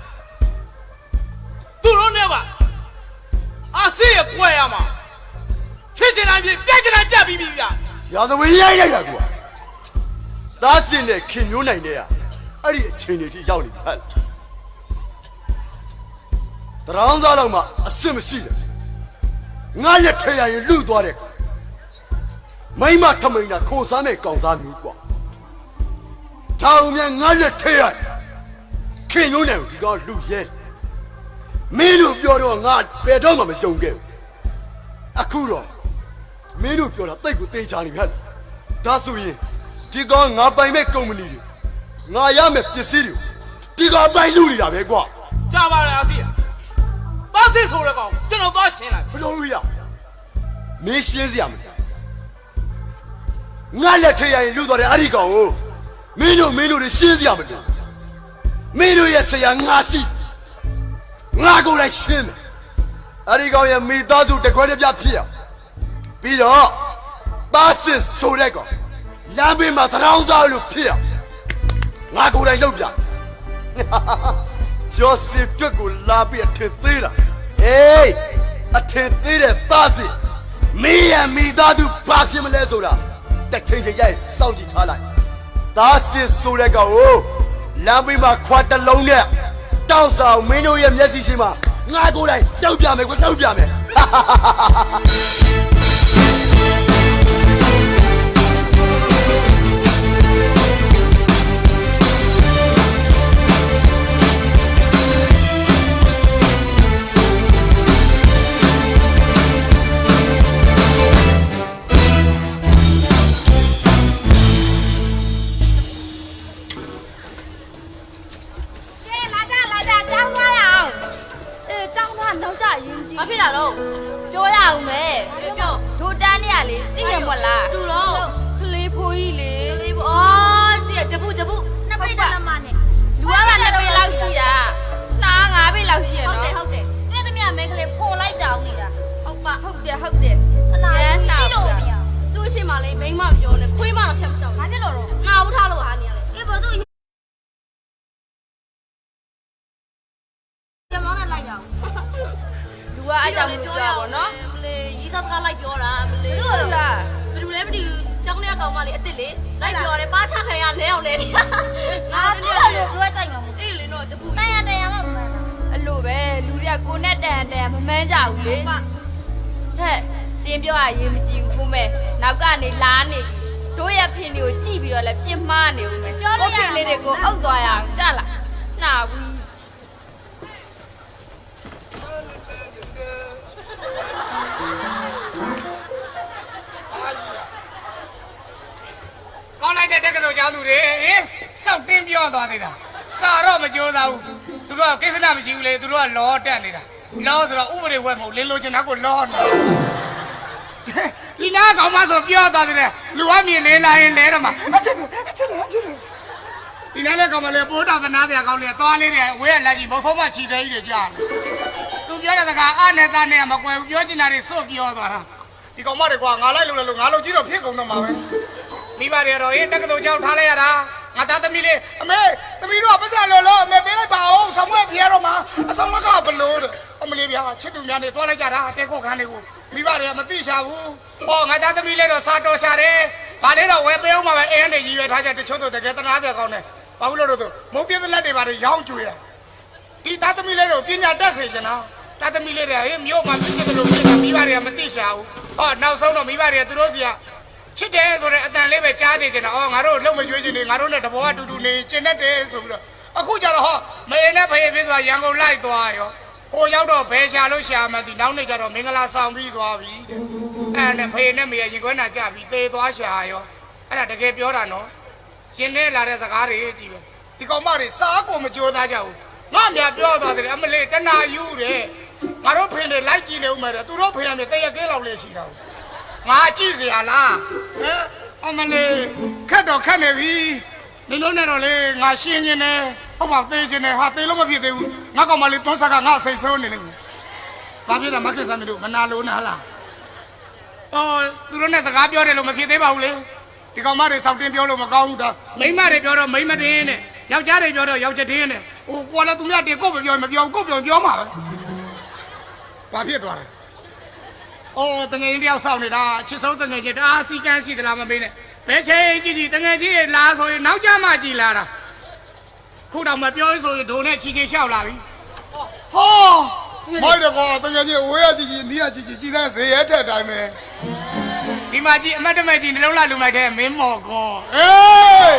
သူတို့နဲ့ကအာစီရဲ့ကွယ်ရမှာချစ်ချင်တိုင်းပြပြချင်တိုင်းပြပြီးပြီဗျ ရာဇဝေးရိုက်လိုက်တာကွာတားစင်နဲ့ခင်မျိုးနိုင်တဲ့အဲ့ဒီအချိန်တွေထိရောက်နေပြီဟဲ့တရောင်းစားတော့မှအစ်မရှိတယ်ငါရက်ထဲရရင်လူသွားတယ်မိမထမိန်တာခိုစားမဲ့ကောင်စားမျိုးကွာဒါအောင်မြန်ငါရက်ထဲရခင်မျိုးနိုင်ဒီကောင်လူရဲမင်းတို့ပြောတော့ငါဘယ်တော့မှမရှုံခဲ့ဘူးအခုတော့မင်းတို့ပြောတာတိတ်ကိုသိချာနေပြီဟဲ့ဒါဆိုရင်ဒီကောင်ငါပိုင်မဲ့ကုမ္ပဏီတွေငါရမဲ့ပစ္စည်းတွေဒီကောင်ပိုင်လူနေတာပဲကွာ ကြာပါလေအာစီယာသားစစ်ဆိုတဲ့ကောင်ကျွန်တော်သွားရှင်းလိုက် ဘလို့ရမင်းရှင်းစရာမလိုငါလက်ထရရင်လူသွားတယ်အဲ့ဒီကောင်ကိုမင်းတို့တွေရှင်းစရာမလိုမင်းတို့ရဲ့ဆရာငါရှိငါကိုယ်တိုင်ရှင်းတယ်အဲ့ဒီကောင်ရဲ့မိသားစုတခွဲတစ်ပြဖြစ်ရပြီးတော့သားစစ်ဆိုတဲ့ကောင်လမ်းဘေးမှာတရောင်းစားလို့ဖြစ်ရငါကိုယ်တိုင်လုပ်ပြကျော်စစ်တွက်ကိုလာပြီးအထင်သေးတာအေးအထင်သေးတဲ့သားစစ်မင်းရဲ့မိသားစုဘာဖြစ်မလဲဆိုတာတစ်ချိန်ချိန်ရိုက်စောင့်ကြည့်ထားလိုက်သားစစ်ဆိုတဲ့ကောင်ကိုလမ်းဘေးမှာခွာတလုံးနဲ့တောက်ဆောင်မင်းတို့ရဲ့မျက်စိရှိမှာငါကိုယ်တိုင်တောက်ပြမယ်ကွတောက်ပြမယ်ဘာဖြစ်လာတော့ပြောရအောင်မယ်ပြောဒိုတန်းเนี่ยလေသိရမလားတူတော့ခလေးဖိုးကြီးလေခလေးဖိုးအော်ကြည့်ဂျပုနှစ်ပိတ်တလက်မနဲ့လူကနှစ်ပိတ်လောက်ရှိတာနား9ပိတ်လောက်ရှိရနော်ဟုတ်တယ်နေ့သမီးမဲခလေးဖိုးလိုက်ကြအောင်နေတာဟုတ်တယ်ကျန်းနာဘူးသူ့ရှိမှလေမိန်းမပြောနေခွေးမတော့ဖြတ်မရှောင်ဘာဖြစ်လို့တော့နာဘူးထားလို့ဟာနေရလေအေးဘာသူရမောင်းနဲ့လိုက်ကြအောင်လူကအဲ့ကြောင့်ပြောရပါတော့မလေးရီးစားစကားလိုက်ပြောတာမလေးတို့လားဘယ်လိုလဲမသိဘူးကျောင်းထဲကောင်မလေးအစ်စ်လေလိုက်ပြောတယ်ပါချခံရလဲအောင်လဲနေငါတို့လည်းဘယ်ကြိုက်မှာမအေးလေတော့ဂျပူတန်ရမှမမှန်အဲ့လိုပဲလူတွေကကိုနဲ့တန်မမှန်းကြဘူးလေဟဲ့တင်းပြောရရင်မကြည့်ဘူးကိုမဲနောက်ကနေလားနေပြီတို့ရဲ့ဖင်တွေကိုကြည့်ပြီးတော့လဲပြင်းမှားနေဦးမယ်ကိုဖင်လေးတွေကိုအုပ်သွားရအောင်ကြလားနှာဘူး ကောင်းလိုက်တဲ့တက္ကသိုလ်ကျောင်းသူတွေဟင်စောက်တင်းပြောသွားသေးတာစာတော့မကြိုးစားဘူးသူတို့ကကိစ္စနာမရှိဘူးလေသူတို့ကလောတက်နေတာလောဆိုတော့ဥပဒေဝက်မဟုတ်လင်းလိုချင်တာကိုလောနေဒီနားကောင်မဆိုပြောသွားသေးတယ်လူကမြင်နေလာရင်လဲတော့မှအချက်ဒီနားလည်းကောင်မလေးပိုးတော်သနာတရားကောင်းလေးသွားလေးတွေဝဲရလက်ကြီးမဟုတ်မှချီသေးကြီးတွေကြားတယ်သူပြောတဲ့စကားအနဲ့သားနဲ့မကွယ်ဘူးပြောချင်တာတွေစွတ်ပြောသွားတာဒီကောင်မတွေကွာငါလိုက်လို့ငါလို့ကြည့်တော့ဖြစ်ကုန်တော့မှာပဲမိဘတွေတော့တက္ကသိုလ်ကျောင်းထားလိုက်ရတာငါသားသမီးလေးအမေသမီးတို့ကပတ်စံလို့အမေပေးလိုက်ပါအောင်ဆောင်မွေးပြေတော့မှာအဆောင်မကဘလို့အမလေးဗျာချစ်သူများနေသွားလိုက်ကြတာတဲခုတ်ခန်းတွေကိုမိဘတွေကမသိချဘူးဟောငါသားသမီးလေးတော့စားတော်ရှာတယ်ဘာလဲတော့ဝယ်ပေးအောင်မှာပဲအင်းနဲ့ရည်ရွယ်ထားချက်တချို့တော့တကယ်တနာတဲ့ကောင်းတယ်ဘာလို့လို့တော့မုံပြတဲ့လက်တွေပါတယ်ရောင်းကျွေးရဒီသားသမီးလေးတို့ပညာတတ်စေချင်တာသားသမီးလေးတွေဟေးမြို့မှာဖြစ်တယ်လို့ဖြစ်တာမိဘတွေကမသိချဘူး ဟောနောက်ဆုံးတော့မိဘတွေကသူတို့စီကချစ်တယ်ဆိုတဲ့အတန်လေးပဲကြားနေကြတာငါတို့လှုပ်မကြွေးချင်နေငါတို့နဲ့တဘောအတူတူနေကျင်တတ်တယ်ဆိုပြီးတော့အခုကျတော့ဟောမရင်နဲ့ဖေးဖြစ်သွားရန်ကုန်လိုက်သွားရောဟိုရောက်တော့ဘယ်ရှာလို့ရှာမှန်းဒီနောက်နေ့ကျတော့မင်္ဂလာဆောင်ပြီးသွားပြီတဲ့အဲ့နဲ့ဖေးနဲ့မေရင်ခွဲနာကြပြီးသေသွားရှာရောအဲ့ဒါတကယ်ပြောတာနော်ရှင်နဲ့လာတဲ့စကားတွေကြည့်ပဲဒီကောင်မတွေစားကိုမကြိုးသားကြဘူးငါမြပြောသွားတယ်အမလေးတနာယူတယ်ငါတို့ဖေးနဲ့လိုက်ကြည့်နေဦးမယ်တဲ့သူတို့ဖေးနဲ့တရကဲလောက်လေးရှိတာငါကြည့်เสียလားဟမ်အမလေးခက်တော့ခက်နေပြီနင်တို့နဲ့တော့လေငါရှင်းနေတယ်ဟုတ်ပါသေးခြင်းနဲ့ဟာသေးလို့မဖြစ်သေးဘူးငါကောင်မလေးသွန်းဆက်ကငါစိတ်ဆိုးနေတယ်ဘာဖြစ်လဲမကိစ္စမလို့မနာလို့နားလားအော်သူတို့နဲ့စကားပြောတယ်လို့မဖြစ်သေးပါဘူးလေဒီကောင်မတွေစောက်တင်ပြောလို့မကောင်းဘူးတော့မိန်းမတွေပြောတော့မိန်းမတင်းနဲ့ယောက်ျားတွေပြောတော့ယောက်ျားတင်းနဲ့ဟိုကွာလည်းသူများတင်ကို့မပြောကို့ပြောမှာပဲဘာဖြစ်သွားလဲအော်တငယ်ချင်းတယောက်စောင့်နေတာချစ်ဆုံးတငယ်ချင်းတအားစီကန်းရှိသလားမမေးနဲ့ဘယ်ချိန်ကြည့်တငယ်ချင်းရဲ့လာဆိုရင်နောက်ကျမှကြည်လာတာခုတော့မပြောဆိုရင်ဒုံနဲ့ချီချီလျှောက်လာပြီဟောမိုက်တယ်ကွာတကယ်ကြီးဝေးရကြည့်နီးရကြည့်ရှိတဲ့ဇေရဲထက်တိုင်းပဲဒီမှာကြည့်အမတ်တမဲ့ကြည့်နှလုံးလာလူမိုက်တဲ့မင်းမော်ကွန်အေး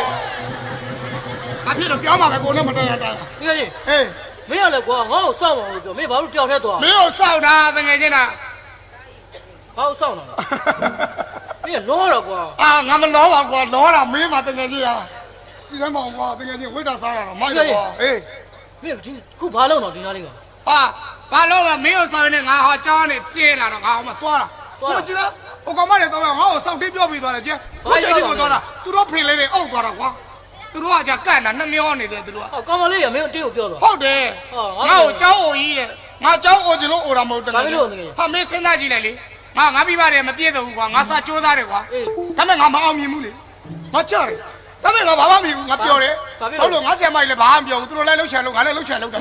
အဖြစ်တော့ပြောမှာပဲကိုနဲ့မတရားတာတကယ်ကြီးဟေးမင်းရလဲကွာငါ့ကိုစောင့်ပါလို့ပြောမင်းဘာလို့တယောက်တည်းသွားမင်းကိုစောင့်တာတကယ်ချင်းတာဘာလို့စောင့်တာမင်းလောတော့ကွာငါမလောပါကွာလောတာမင်းမတကယ်ကြီးဟာဒီလမ်းမောင်ကွာတကယ်ကြီးဝိတ်တာစားတာတော့မိုက်တယ်ကွာအေးမင်းခုဘာလုပ်တော့ဒီနားလေးကဘာလို့လဲမင်းကိုစောင့်နေငါဟောကြောင်းနေပြင်းလာတော့ငါဟောမသွားတာဟိုကြည့်လားဟိုကောင်မတွေတော့ငါ့ကိုစောင့်တင်းပြောပြီးသွားတယ်ကျဲခုချိန်ကြီးကိုသွားတာသူတို့ဖင်လေးတွေအုပ်သွားတာကွာသူတို့ကကြကန့်တာနှမျောနေတယ်သူတို့ကကောင်မလေးကမင်းအတင်းကိုပြောတော့ဟုတ်တယ်ငါ့ကိုကြောင်းအိုကြီးတဲ့ငါကြောင်းအိုချင်လို့အိုတာမဟုတ်တယ်ဟာမင်းစဉ်းစားကြည့်လိုက်လေငါပြပါတယ်မပြည့်တော့ဘူးကွာငါစာကြိုးသားတယ်ကွာဒါပေမဲ့ငါမအောင်မြင်ဘူးလေငါကြားတယ်ဒါပေမဲ့ငါဘာမှမမြင်ဘူးငါပြောတယ်ဟုတ်လို့ငါဆရာမကြီးလည်းဘာမှမပြောဘူးသူတို့လည်းလှုပ်ချင်လို့ငါလည်းလှုပ်ချင်လို့တယ်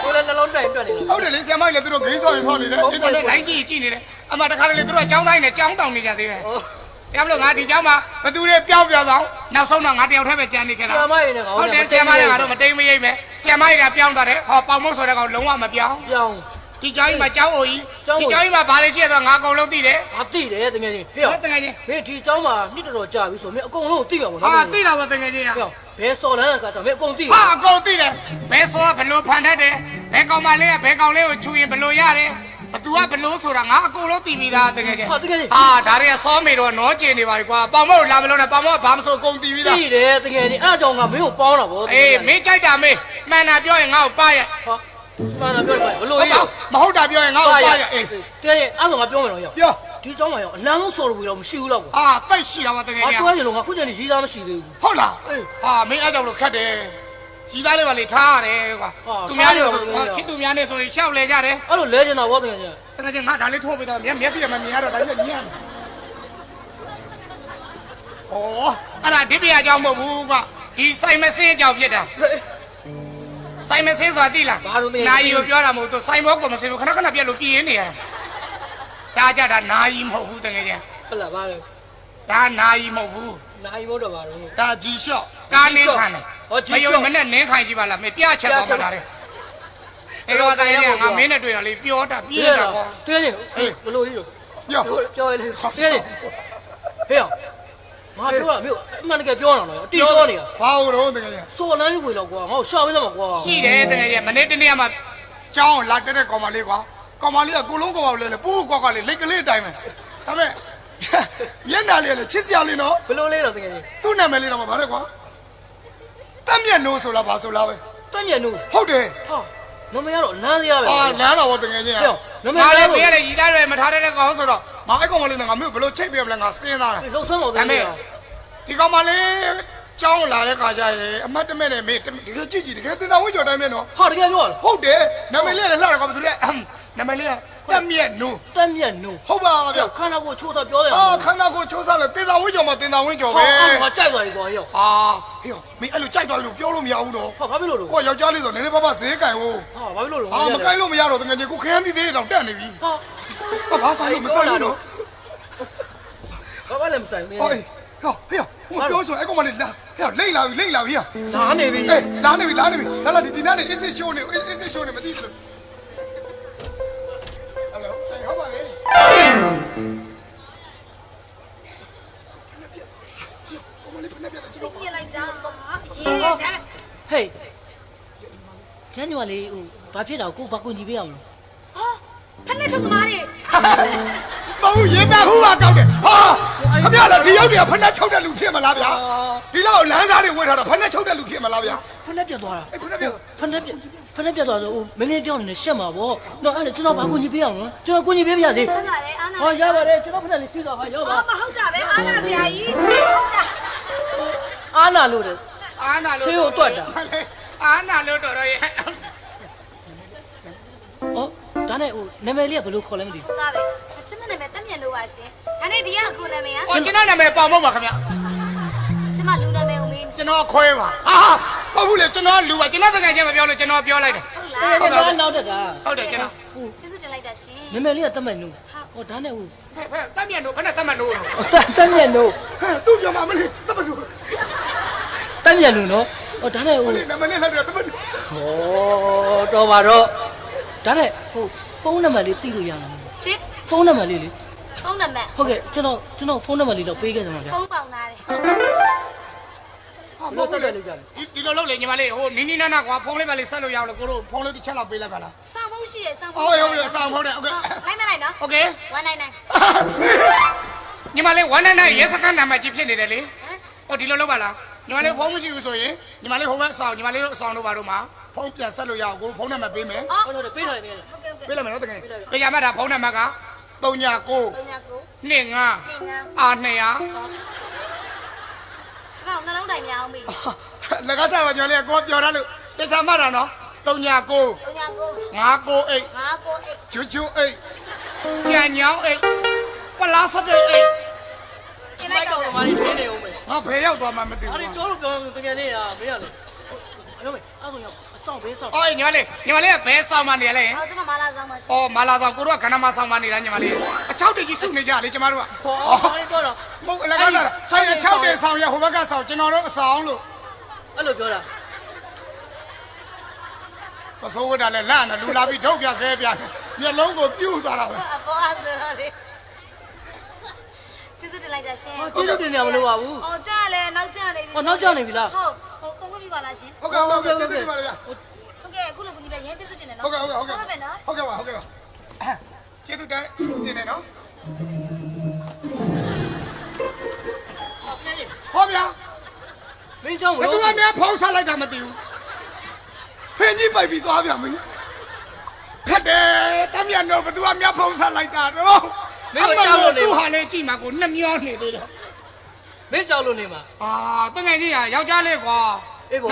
ကိုလည်းနှလုံးတိုင်တွက်နေတယ်ဟုတ်တယ်လေဆရာမကြီးလည်းသူတို့ဂိမ်းဆော်ရင်ဆော်နေတယ်ဒီတော့လည်းလိုင်းကြည့်နေတယ်အမှတခါလေသူတို့ကြောင်းတိုင်းနဲ့ကြောင်းတောင်နေကြသေးတယ်ပြောမလို့ငါဒီကြောင်းမှာဘသူတွေပြောင်းပြောင်းဆောင်နောက်ဆုံးတော့ငါတယောက်တည်းပဲကြံနေခဲ့တာဆရာမကြီးနဲ့ကောင်ဟုတ်တယ်ဆရာမကြီးကတော့မတိမ်မရိပ်ပဲဆရာမကြီးကပြောင်းသွားတယ်ဟောပေါင်မုတ်ဆိုတဲ့ကောင်လုံးဝမပြောင်းဒီကြောင်းကြီးမှာကြောင်းအိုကြီးဒီကြောင်းကြီးမှာဘာလဲရှိရတော့ငါအကုန်လုံးသိတယ်ငါသိတယ်တကယ်ကြီးဟေ့တကယ်ကြီးမင်းဒီကြောင်းမှာနှစ်တော်ကြာပြီဆိုမင်းအကုန်လုံးသိပါဘောနော်သိတာပါတကယ်ကြီးဟေ့ဘယ်စော်လန်းကဆိုမင်းအကုန်သိအကုန်သိတယ်ဘယ်စော်ကဘလို့ဖန်တတ်တယ်ဘယ်ကောင်မလေးကဘယ်ကောင်လေးကိုချူရင်ဘလို့ရတယ်ဘသူကဘလို့ဆိုတာငါအကုန်လုံးသိပြီးသားတကယ်ကြီးဟာတကယ်ကြီးဒါတွေကစောမေတော့နောကျင်နေပါပြီကွာပေါင်မို့လာမလို့နဲ့ပေါင်မို့ဘာမဆိုအကုန်သိပြီးသားသိတယ်တကယ်ကြီးအဲ့အကြောင်းကမင်းကိုပေါင်းတာဗောအေးမင်းကြိုက်တာမေးမှန်တာပြောရင်ငါ့ကိုပါရဲ့ဟောမှန်တာပြောရင်ဘလို့ကြီးမဟုတ်တာပြောရင်ငါ့ကိုပါရဲ့အေးတကယ်ကြီးအဲ့လိုငါပြောမယ်တော့ပြောဒီเจ้าမှာရောအလန်းလုံးစော်လို့တော့မရှိဘူးတော့ကွာတိတ်ရှိတာပါတကယ်ကြီးတွဲနေလို့ငါခုချိန်ကြီးရီးသားမရှိသေးဘူးဟုတ်လားမင်းအဲ့ကြောင့်လို့ခက်တယ်ရီးသားလေးပါလေထားရတယ်ကွာသူများတွေချစ်သူများနေဆိုရင်ရှောက်လဲကြတယ်အဲ့လိုလဲကျင်တာဗောတကယ်ကြီးငါဒါလေးထိုးပေးတော့မျက်ပြည့်မမြင်ရတော့ဒါကြီးညံ့အဲ့ဒါဒီပြအကြောင်းမဟုတ်ဘူးကွာဒီဆိုင်မစင်းအကြောင်းဖြစ်တာဆိုင်မစင်းဆိုတာသိလားနာယီကိုပြောတာမဟုတ်သူဆိုင်ဘောကိုမစင်းဘူးခဏခဏပြက်လို့ပြင်းနေရတာကြတာနာယီမဟုတ်ဘူးတကယ်ကြီးဟုတ်လားဗါလဲဒါနာယီမဟုတ်ဘူးနာယီမဟုတ်တော့ဗါတော့ဒါဂျီလျှော့ကားနင်းခံတယ်မယုံမနဲ့နင်းခိုင်ကြည့်ပါလားမပြချက်သွားမှာတယ်အဲ့တော့တကယ်ကြီးငါမင်းနဲ့တွေ့တော့လေပြောတာပြင်းတာကွာတွေ့ရင်ဘလို့ကြီးလို့ပြောရလေတွေ့ရင်ဟေ့ငါပြောတာမြို့အမှန်တကယ်ပြောတာနော်အတီးပြောနေတာဘာလို့တော့တကယ်ကြီးစော်လန်းကြီးဝေတော့ကွာငါ့ကိုရှာပေးစမ်းပါကွာရှိတယ်တကယ်ကြီးမနေ့တနေ့မှကြောင်းလာတဲ့ကောင်မလေးကွာကောင်မလေးကကိုလုံးကောင်ပါလေပူးကွာလေးလိတ်ကလေးအတိုင်းပဲဒါပေမဲ့မျက်နှာလေးလေချစ်စရာလေးနော်ဘလို့လေးတော့တကယ်ကြီးသူ့နာမည်လေးတော့မပါနဲ့ကွာတက်မြတ်နိုးဆိုလားဘာဆိုလားပဲတက်မြတ်နိုးဟုတ်တယ်ဟာနမရတော့လမ်းစရာပဲလမ်းတော့တကယ်ကြီးနမရလည်းမရလေရီသားတွေမထားတဲ့ကောင်ဆိုတော့ငါအဲ့ကောင်မလေးနဲ့ငါမျိုးဘလို့ချိတ်ပြမလဲငါစဉ်းစားတာလှုပ်ဆွမ်းပါဦးတကယ်ဒီကောင်မလေးကျောင်းလာတဲ့ခါကျရင်အမတ်တမဲ့နဲ့မေးတကယ်ကြည့်တကယ်တင်တာဝင်းကျော်တိုင်းပဲနော်ဟာတကယ်ပြောရဟုတ်တယ်နာမည်လေးလည်းလှတယ်ကောင်ဆိုတဲ့နာမည်လေးတက်မြတ်နိုးဟုတ်ပါဗျခန္ဓာကိုချိုးစားပြောတယ်ခန္ဓာကိုချိုးစားလဲတင်တာဝင်းကျော်မှာတင်တာဝင်းကျော်ပဲဟာကြိုက်သွားပြီကွာဟေ့ဟေးမင်းအဲ့လိုကြိုက်သွားလို့ပြောလို့မရဘူးတော့ဟာဘာဖြစ်လို့လဲကိုယောက်ျားလေးဆိုနည်းနည်းပါးပါးဈေးကင်ဟိုဘာဖြစ်လို့လဲမကိုင်းလို့မရတော့တကယ်ကြီးကိုခရမ်းသီးသေးတော့တက်နေပြီဘာဆိုင်လို့မဆိုင်ဘူးတော့ဘာလဲမဆိုင်ဘူးဟေးပြောဆိုအဲ့ကောင်မလေးလာလိမ့်လာပြီလာနေပြီလာနေပြီလာဒီနားနေ is it show နေမသိဘူးဟယ်လိုဟုတ်ပါလေ ရေးရကြ ဟေးကျန်ညီမလေးဟိုဘာဖြစ်တာကိုဘာကူညီပေးအောင်လို့ ဟောဖက်နဲ့ချုပ်သမားတွေ မဟုတ်ရေတာဟူးကကောက်တယ်ဟာခင်ဗျားလည်းဒီရောက်တယ်ဖက်နဲ့ချုပ်တဲ့လူဖြစ်မလားဗျာဒီလောက်လမ်းစားတွေဝေးထားတော့ဖက်နဲ့ချုပ်တဲ့လူဖြစ်မလားဗျာ ဖက်နဲ့ပြတ်သွားတာ အဲ့ဖက်နဲ့ပြ ဖက်နဲ့ပြတ်သွားဆိုဟိုမင်းလေးပြောနေရှက်မှာဗောတော့အဲ့ကျွန်တော်ဘာကူညီပေးအောင်လို့ကျွန်တော်ကူညီပေးပြရသေး ဟုတ်ပါတယ်အာနာ ဟောရပါတယ်ကျွန်တော်ဖက်နဲ့လေးစီးသွားဟာရောက်ပါ ဟောမဟုတ်တာပဲအာနာဆရာကြီးဟုတ်တာ အားလာလို့တယ် အာနာလို့ ဆေးကိုတွက်တာ အာနာလို့တော်တော်ရဲ့ ဩဒါနဲ့ဟိုနာမည်လေးကဘယ်လိုခေါ်လဲမသိဘူး ဟုတ်တာပဲကျမနာမည်တက်မြတ်လို့ပါရှင်ဒါနဲ့ဒီကအခုနာမည်က အော်ကျွန်တော်နာမည်ပေါင်မဟုတ်ပါခင်ဗျ ကျမလူနာမည်ဦးမင်း ကျွန်တော်ခွဲပါဟာမဟုတ်ဘူးလေကျွန်တော်လူပါကျွန်တော်တကယ်ချင်းမပြောလို့ကျွန်တော်ပြောလိုက်တယ် ဟုတ်လား တကယ်တော့နောက်တက်တာ ဟုတ်တယ်ကျွန်တော် ကျေးဇူးတင်လိုက်တာရှင် နာမည်လေးကတတ်မှတ်နုဩဒါနဲ့ဟို ဖဲတတ်မြန်တို့ဘယ်နဲ့တတ်မြန်တို့ တတ်မြတ်နု သူ့ပြောမှာမလေးတပတ်လို့ တတ်မြတ်နုနော်ဩဒါနဲ့ဟို နမနဲ့လှတယ်တပတ် ဩတော့ပါတော့ဒါနဲ့ဟိုဖုန်းနံပါတ်လေးသိလို့ရမှာ ရှင် ဖုန်းနံပါတ်လေးလေ ဖုန်းနံပါတ် ဟုတ်ကဲ့ကျွန်တော်ဖုန်းနံပါတ်လေးတော့ပေးခဲ့ကြမှာဗျာ ဖုန်းပေါင်သားတယ် မဟုတ်တယ်လေကြာ ဒီလိုလုပ်လေညီမလေးဟိုနီးနီးနားနားကွာဖုန်းလေးပဲလေးဆက်လို့ရအောင်လို့ကိုတို့ဖုန်းလေးတစ်ချက်လောက်ပေးလိုက်ပါလား စောင်းဖုန်းရှိရယ်စောင်းဖု အော် န်း ဟုတ်ပြီအဆောင်ဖုန်းနဲ့โอเค လိုက်မလိုက်နော် โอเค 199 ညီမလေး199ရဲစခန်းနံပါတ်ကြီးဖြစ်နေတယ်လေဟိုဒီလိုလုပ်ပါလားညီမလေးဖုန်းမရှိဘူးဆိုရင်ညီမလေးဟိုဘက်အဆောင်ညီမလေးတို့အဆောင်တို့ဘာတို့မှာဖုန်းပြန်ဆက်လို့ရအောင်ကိုဖုန်းနံပါတ်ပေးမယ် ဟုတ်တယ်ပေးထားတယ် ဟုတ်ကဲ့ဟုတ်ကဲ့ ပေးလိုက်မယ်နော်တကယ်ကြရမှာဒါဖုန်းနံပါတ်က39 39 25 25 R200 ကျမနှလုံးတိုင်များအောင်ပြီ လက်ကစားပါညီမလေးကိုပြောရလို့တခြားမှတာနော်39 39 598 598 ချူချူအိတ်ကြံညောင်းအိတ်ပလားစပိတ်အိတ် ရှင်းလိုက်တော့ မာရီရှင်းနေအောင်မယ် ငါဖယ်ရောက်သွားမှမသိဘူး အဲ့ဒီတို့ပြောလို့တကယ်လေးอ่ะမင်းရလေအဲ့မေအဲ့ဆိုရောက်အဆောင်ဘေးဆောင် အော်ညီမလေးကဘယ်ဆောင်မှနေရလဲ ဟောကျမမာလာဆောင်ပါရှင် အော်မာလာဆောင်ကိုတို့ကခဏမဆောင်မှနေတာညီမလေးအချောက်တကြီးစုနေကြလေကျမတို့က ဟောအဲ့ဒီတော့ မဟုတ်လက်ကစားဆိုင်အချောက်တဲ့ဆောင်ရဟိုဘက်ကဆောင်ကျွန်တော်တို့အဆောင်လို့ အဲ့လိုပြောတာ မစိုးဝတ်တာလဲလာနေလူလာပြီးထုတ်ပြခဲပြမျက်လုံးကိုပြူးသွားတာပဲ အပေါ်အားဆိုတော့လေကျေးဇူးတင်လိုက်တာရှင် ကျေးဇူးတင်ကြမလို့ပါဘူး ဟောတက်လဲနောက်ကျနေပြီ ဟောနောက်ကျနေပြီလား ဟုတ်ဟိုကုန်ပြီပါလားရှင် ဟုတ်ကဲ့ဟုတ်ကဲ့ကျေးဇူးတင်ပါလေဗျာ ဟုတ်ကဲ့အခုလိုကူညီပြရဲကျေးဇူးတင်တယ်နော် ဟုတ်ကဲ့ဟုတ်ကဲ့ဟုတ်ကဲ့ ဟုတ်ပဲနော် ဟုတ်ကဲ့ပါဟုတ်ကဲ့ပါ ကျေးဇူးတင်နေနော်ဟောဗျာ မင်းเจ้าမ ဘယ် လို့ သူကများဖုံးဆက်လိုက်တာမသိဘူးဖင်ကြီးပိုက်ပြီးသွားပြန်ပြီခက်တယ်တမ်းမြန်တော့ဘယ်သူကများဖုံးဆက်လိုက်တာတော့သူဟာလေကြည့်မှာကိုနှမျောနေသေးတယ် မင်းเจ้าလို့နေမှာ တငယ်ကြီးကယောက်ျားလေးကွာ အေးပေါ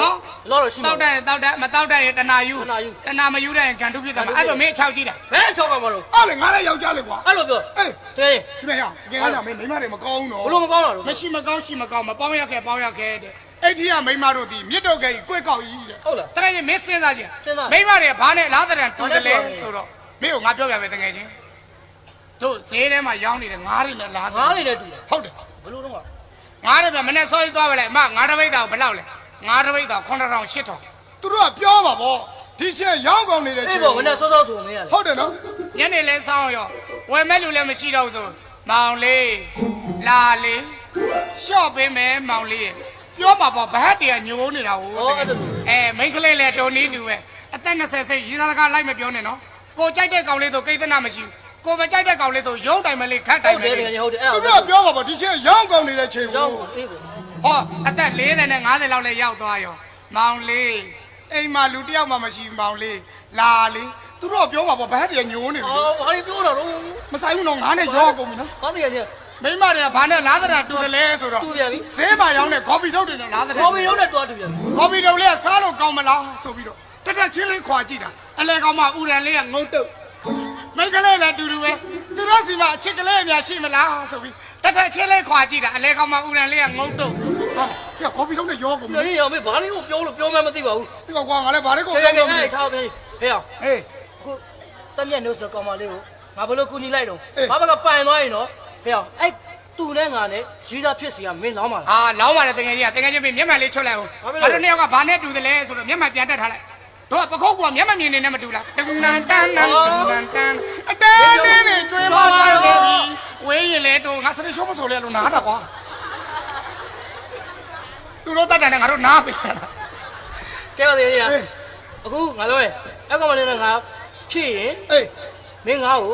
့လောတော့ရှိမှာ တောက်တယ်မတောက်တဲ့တနာယူတနာမယူတဲ့ဂန်တုဖြစ်တာအဲ့ဒါမင်းအချောက်ကြည့်တာ ဘယ်အချောက်ကမလို့ အဲ့လေငါလည်းယောက်ျားလေးကွာ အဲ့လိုပြော အေး တကယ် ဒီမဲ့ရငယ်ကမင်းမိမတွေမကောင်းတော့ ဘလို့မကောင်းတာလို့ မရှိမကောင်းရှိမကောင်းမပေါင်းရခဲ့ပေါင်းရခဲ့တဲ့အဲ့ဒီကမိမတို့ဒီမြစ်တော့ခဲ့ကြီးကိုယ်ကောက်ကြီးတဲ့ ဟုတ်လား တကယ်ကြီးမင်းစဉ်းစားကြည့်မိမတွေဘာနဲ့လားတဲ့တူတယ်လဲဆိုတော့မင်းကိုငါပြောပြပဲတကယ်ချင်းတို့ဈေးထဲမှာရောင်းနေတဲ့ငါးတွေနဲ့လား ငါးနေနဲ့တူတယ် ဟုတ်တယ် ဘလို့တော့ ငါးတွေပဲမနဲ့စောကြီးသွားပါလေအမငါးတစ်ပိတ်တောင်ဘယ်လောက်လဲငါးတစ်ပိတ်တောင်9000 8000 သူတို့ကပြောပါဗောဒီချက်ရောက်ကောင်းနေတဲ့ အေး ချက် ပေါ့မနဲ့စောစောဆိုမင်းရလေ ဟုတ်တယ်နော် ညနေလဲစောင်းရောဝယ်မဲ့လူလည်းမရှိတော့ဆိုမောင်လေးလာလေးရှော့ပေးမယ်မောင်လေးပြောမှာပေါ့ဗဟတ်တည်းကညိုးနေတာဟုတ်မိန်းကလေးလည်းတုံနီးတူပဲအသက်20စိတ်ရေးသားစကားလိုက်မပြောနဲ့နော်ကိုကြိုက်တဲ့ကောင်လေးဆိုကိစ္စနာမရှိဘူးကိုပဲကြိုက်တဲ့ကောင်လေးဆိုရုံးတိုင်မလေးခတ်တိုင်မ တယ် လေး တကယ်ဟုတ်တယ်အဲ့ သူ ဒါ တို့ကပြောပါဗောဒီချက်ရောက်ကောင်းနေတဲ့ချိန် ကြော ကို င်းအေးပေါ့ ဟောအသက်40နဲ့50လောက်လည်းရောက်သွားရောမောင်လေးအိမ်မှာလူတယောက်မှမရှိမောင်လေးလာလေး သူတို့ကပြောပါဗောဗဟတ်တည်းညိုးနေပြီ အော်ဘာလို့ပြောတာတော့ မဆိုင်ဘူးနော်ငါနဲ့ရောကုန်ပြီနော် ဘာတကယ်ကြီး မိမတွေကဘာနဲ့လားတဲ့တူတယ်လဲဆိုတော့ တူပြန်ပြီ ဈေးမှာရောင်းတဲ့ကော်ဖီထုတ်တွေနဲ့လားတဲ့ ကော်ဖီလုံးနဲ့တွားတူပြန်ပြီ ကော်ဖီထုတ်လေးကစားလို့ကောင်းမလားဆိုပြီးတော့တက်တက်ချင်းလေးခွာကြည့်တာအလဲကောင်မှဥရန်လေးကငုတ်တုတ်မိန်းကလေးလည်းတူတူပဲသူတို့စီမှာအချစ်ကလေးအများရှိမလားဆိုပြီးတက်တက်ချင်းလေးခွာကြည့်တာအလဲကောင်မှဥရန်လေးကငုတ်တုတ် ဟာပြကော်ဖီလုံးနဲ့ရောကုန်ပြီ အေးရောမေးဘာလေးကိုပြောလို့ပြောမှမသိပါဘူး ဒီကကွာငါလည်းဗာလေးကို ဟေး ပြော ဟေး ကုန်ပြီ ဟေးထားတယ်ဟေးအောင် ဟေး အခုတမျက်နှုတ်ဆိုကောင်မလေးကိုငါဘယ်လိုကူညီလိုက်တော့ဘာဘကပိုင်သွားရင်တော့ဟေးအောင်အဲ့သူနဲ့ငါနဲ့ရီးသားဖြစ်စီကမင်းလောင်းပါလား ဟာလောင်းပါလေတကယ်ကြီးကတကယ်ချင်းမျက်မှန်လေးချွတ်လိုက်အောင်ငါတို့နှစ်ယောက်ကဘာနဲ့တူတယ်လဲဆိုတော့မျက်မှန်ပြန်တက်ထားလိုက်တို့ကပခုတ်ကမျက်မှန်မြင်နေနဲ့မတူလားတန်တန်တန်တန်တန်အတဲလေးတွေကျွေးမလာခဲ့ပြီဝေးရင်လေတို့ငါစနေရှိုးမဆိုလဲလို့နားတာကွာ သူတို့တတ်တယ်ငါတို့နားပေးတာ ကဲပါသေးရအခုငါပြောရဲအဲ့ကောင်မလေးနဲ့ငါဖြည့်ရင် အေး မင်းငါ့ကို